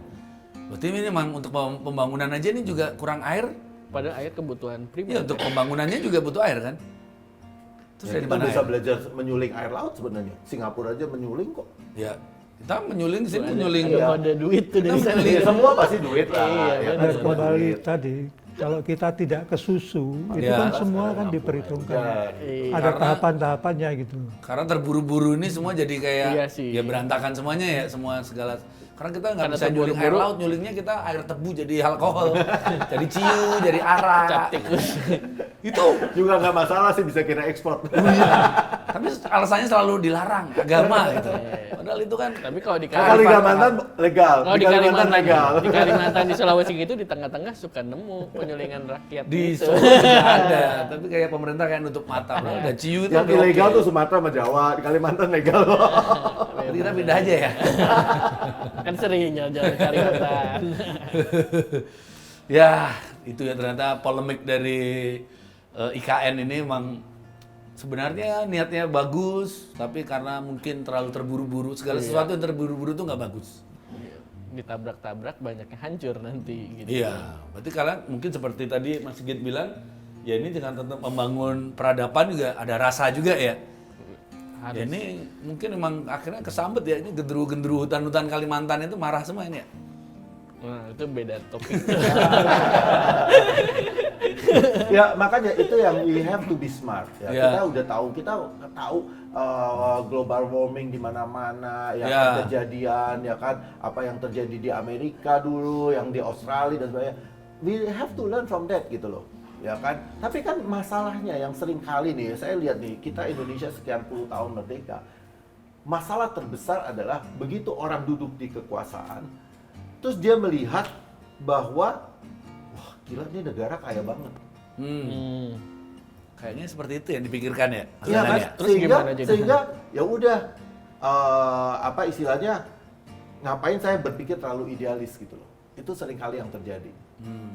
Berarti ini memang untuk pembangunan aja ini juga kurang air. Padahal air kebutuhan Iya, primer. untuk pembangunannya juga butuh air kan. Terus Ya, dari kita mana bisa air? belajar menyuling air laut sebenarnya. Singapura aja menyuling kok. Ya, kita menyuling di sini Ada menyuling. kode duit tuh dari sana. Ya, semua pasti duit lah. Iya, ya kan? Dan Semua kembali duit. tadi, kalau kita tidak ke susu, itu Ya. kan semua kan diperhitungkan. Iya. Ada tahapan-tahapannya gitu. Karena terburu-buru ini semua jadi kayak Iya sih. ya berantakan semuanya ya, semua segala. Karena kita nggak Karena bisa nyuling air terburu-buru. laut, nyulingnya kita air tebu jadi alkohol, jadi ciu, jadi arak. Cap tikus. Itu. Juga nggak masalah sih, bisa kita ekspor. Tapi alasannya selalu dilarang agama gitu. Padahal itu kan Tapi kalau di Kalau di Kalimantan legal. Oh, di Kalimantan legal. Di Kalimantan, di Sulawesi gitu, di tengah-tengah suka nemu penyulingan rakyat di gitu. Solo juga ada, tapi kayak pemerintah kayak nutup mata. Udah ciu itu Yang udah ilegal oke. tuh Sumatera sama Jawa, di Kalimantan legal. Jadi kita pindah aja ya. Kan sering jalan-jalan Kalimantan. Ya, itu ya ternyata polemik dari IKN ini memang sebenarnya niatnya bagus, tapi karena mungkin terlalu terburu-buru, segala sesuatu yang terburu-buru itu nggak bagus. Ditabrak-tabrak banyaknya hancur nanti gitu. Iya, berarti kalian mungkin seperti tadi Mas Sigit bilang, ya ini dengan tetap membangun peradaban juga ada rasa juga ya. Ya ini mungkin memang akhirnya kesambet ya, ini gendru-gendru hutan-hutan Kalimantan itu marah semua ini ya. Nah, itu beda topik. Ya makanya itu yang we have to be smart ya. Ya. Kita udah tahu, global warming di mana-mana ya, Ya. kan, kejadian ya kan, apa yang terjadi di Amerika dulu, yang di Australia dan sebagainya. We have to learn from that gitu loh. Ya kan? Tapi kan masalahnya yang sering kali nih saya lihat nih, kita Indonesia sekian puluh tahun merdeka. Masalah terbesar adalah begitu orang duduk di kekuasaan, terus dia melihat bahwa wah gila, ini negara kaya banget. Kayaknya seperti itu yang dipikirkan ya. Mas Iya Danang kan? ya? Terus gimana jadi? Sehingga ya udah apa istilahnya, ngapain saya berpikir terlalu idealis gitu loh. Itu sering kali yang terjadi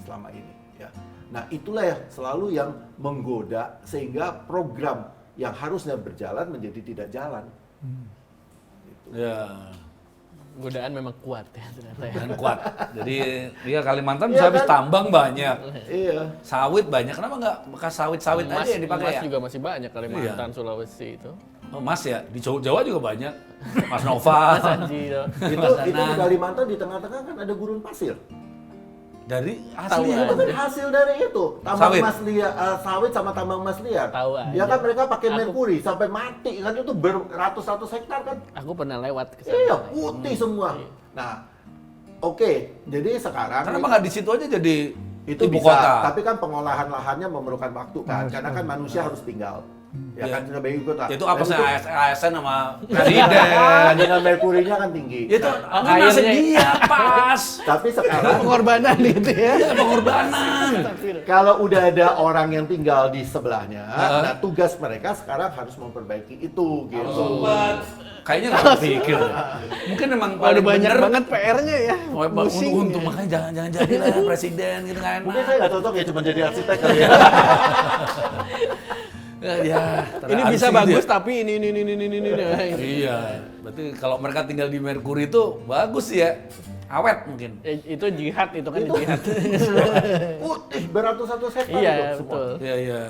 selama ini ya. Nah, itulah ya selalu yang menggoda sehingga program yang harusnya berjalan menjadi tidak jalan. Ya. Godaan memang kuat ya ternyata ya. Dan kuat. Jadi dia Kalimantan Iya bisa habis kan? tambang banyak. Iya. Sawit banyak. Kenapa nggak bekas sawit-sawit Emas, aja yang dipakai emas ya? juga masih banyak Kalimantan, Sulawesi itu. Oh, emas ya? Di Jawa juga banyak. Mas Nova. Mas Anji itu. Itu Mas di Danang. Kalimantan di tengah-tengah kan ada gurun pasir. Dari Tahu asli Itu ya? kan hasil dari itu. Tambang Sawit. emas liar, sawit sama tambang emas liar. Tahu aja. Ya kan mereka pakai Aku- merkuri sampai mati kan, itu beratus-ratus hektar kan. Aku pernah lewat ke sana. Iya, putih semua. Nah, oke, jadi sekarang Kenapa nggak di situ aja jadi itu ibu bisa, kota? tapi kan pengolahan lahannya memerlukan waktu kan, karena kan manusia harus tinggal. Ya Iya. kan sebagai ibu kota. Itu apa Dan sih itu ASN sama presiden? kandungan merkurinya kan tinggi. Itu Nah, nasib dia pas. tapi sekarang Pengorbanan gitu ya. Iya, pengorbanan. kalau udah ada orang yang tinggal di sebelahnya, nah tugas mereka sekarang harus memperbaiki itu gitu. Kayaknya nggak pikir. Mungkin emang Waduh paling banyak bener. banget PR-nya ya. Oh, Pusing untung ya. makanya jangan jadi lah presiden gitu kan. Mungkin saya nggak cocok ya cuma jadi arsitek kali ya. Ya, Ini harus bisa gitu bagus ya. tapi ini. Iya, berarti kalau mereka tinggal di Merkuri itu bagus ya. Awet mungkin. Itu jihad itu kan Itu. jihad. Putih beratus-ratus hektar Iya itu semua. betul. Iya, iya.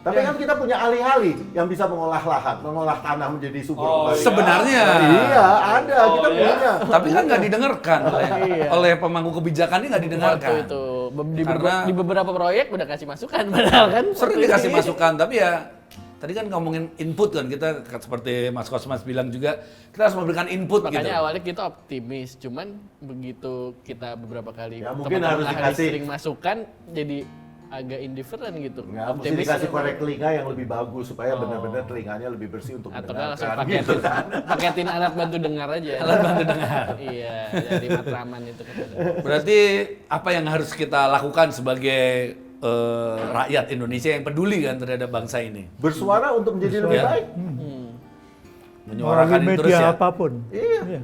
Tapi kan kita punya ahli-ahli yang bisa mengolah lahan, mengolah tanah menjadi subur. kembali. Sebenarnya. Iya, ada, kita punya. Tapi kan nggak didengarkan Iya. oleh pemangku kebijakan ini nggak didengarkan. Waktu itu Karena- di beberapa proyek udah kasih masukan padahal kan. Sering waktu dikasih ini. masukan, tapi ya tadi kan ngomongin input kan, kita seperti Mas Kosmas bilang juga, kita harus memberikan input Makanya gitu. awalnya kita optimis, cuman begitu kita beberapa kali Ya, mungkin teman-teman harus ahli dikasih- sering masukan jadi agak indifferent gitu. Nggak, mesti dikasih korek telinga yang lebih bagus supaya benar-benar telinganya lebih bersih untuk atau kan langsung mendengarkan paketin, gitu kan. paketin alat bantu dengar aja. Alat bantu dengar. Iya, dari Matraman itu kan ada. Berarti apa yang harus kita lakukan sebagai rakyat Indonesia yang peduli kan terhadap bangsa ini? Bersuara untuk menjadi lebih Ya. baik. Menyuarakan Melalui ini terus media ya. apapun. Iya.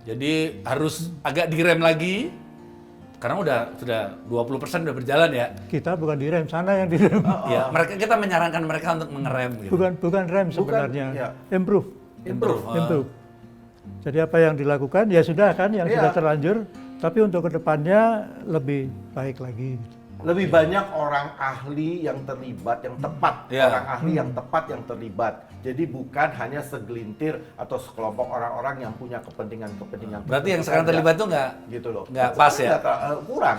Jadi harus agak direm lagi. Karena sudah 20% udah berjalan ya. Kita bukan direm, sana yang direm. Ya, kita menyarankan mereka untuk mengerem gitu. Bukan rem sebenarnya. ya. Improve. Improve. Improve. Jadi apa yang dilakukan ya sudah kan yang Iya. sudah terlanjur, tapi untuk kedepannya lebih baik lagi. Lebih banyak orang ahli yang terlibat, yang tepat. Iya. Orang ahli yang tepat yang terlibat. Jadi bukan hanya segelintir atau sekelompok orang-orang yang punya kepentingan-kepentingan. Berarti yang tertentu sekarang saja. terlibat tuh nggak Gitu loh. nggak pas ya? Nggak kurang.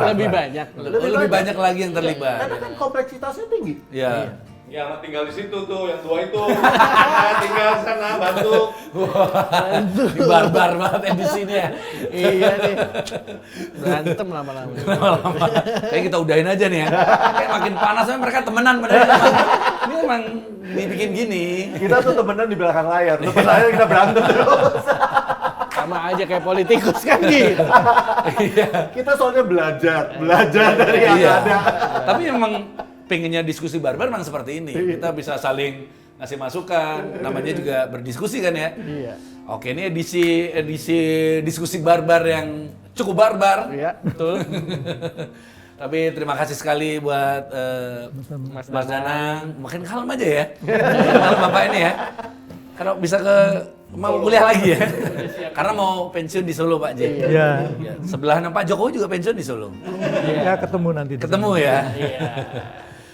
Lebih banyak. lebih banyak lagi yang terlibat. Karena kan kompleksitasnya tinggi. Ya. Ya, sama tinggal di situ tuh, yang dua itu. Tinggal sana bantu. Di barbar banget edisinya. Iya nih. Berantem lama-lama. Lama-lama. Kayak kita udahin aja nih ya. Kayak makin panas, mereka temenan padahal ini emang dibikin gini. Kita tuh temenan di belakang layar. Depan layar kita berantem terus. Sama aja kayak politikus kan gitu. Kita soalnya belajar dari yang Iya. ada. Tapi memang pengennya diskusi barbar memang seperti ini. Kita bisa saling ngasih masukan, namanya juga berdiskusi kan ya. Iya. Oke, ini edisi diskusi barbar yang cukup barbar. Iya, betul. Tapi terima kasih sekali buat Mas Danang. Makin kalem aja ya. Kalem Bapak ini ya. Kalau bisa mau kuliah lagi ya. Karena mau pensiun di Solo Pak J. Ya, Ya, sebelahan Pak Jokowi juga pensiun di Solo. ya ketemu nanti. di Ketemu sana. ya. Iya.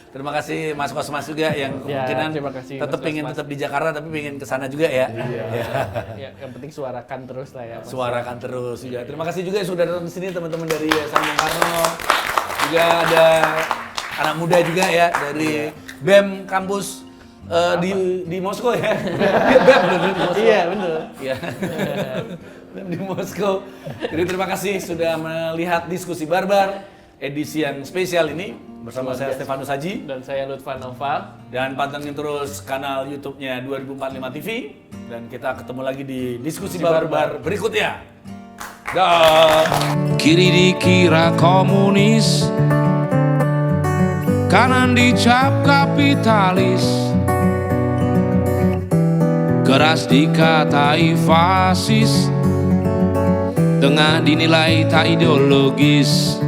Terima kasih Mas Kosmas juga yang Ya, kemungkinan terima kasih, tetap Mas pengen Kosmas. tetap di Jakarta tapi pengen ke sana juga ya. Ya, yang penting suarakan terus lah ya. Mas. Suarakan terus juga. Terima kasih juga yang sudah datang di sini teman-teman dari Yayasan Bung Karno. Juga ada anak muda juga ya dari BEM kampus di Moskow ya. BEM bener, di Moskow. Iya, betul. Iya. BEM di Moskow. Jadi terima kasih sudah melihat diskusi barbar edisi yang spesial ini bersama saya Stefanus Haji. Dan saya Lutfan Noval. Dan pantengin terus kanal YouTube-nya 2045 TV dan kita ketemu lagi di diskusi barbar berikutnya. Dah. Kiri dikira komunis, kanan dicap kapitalis, keras dikatai fasis, tengah dinilai tak ideologis.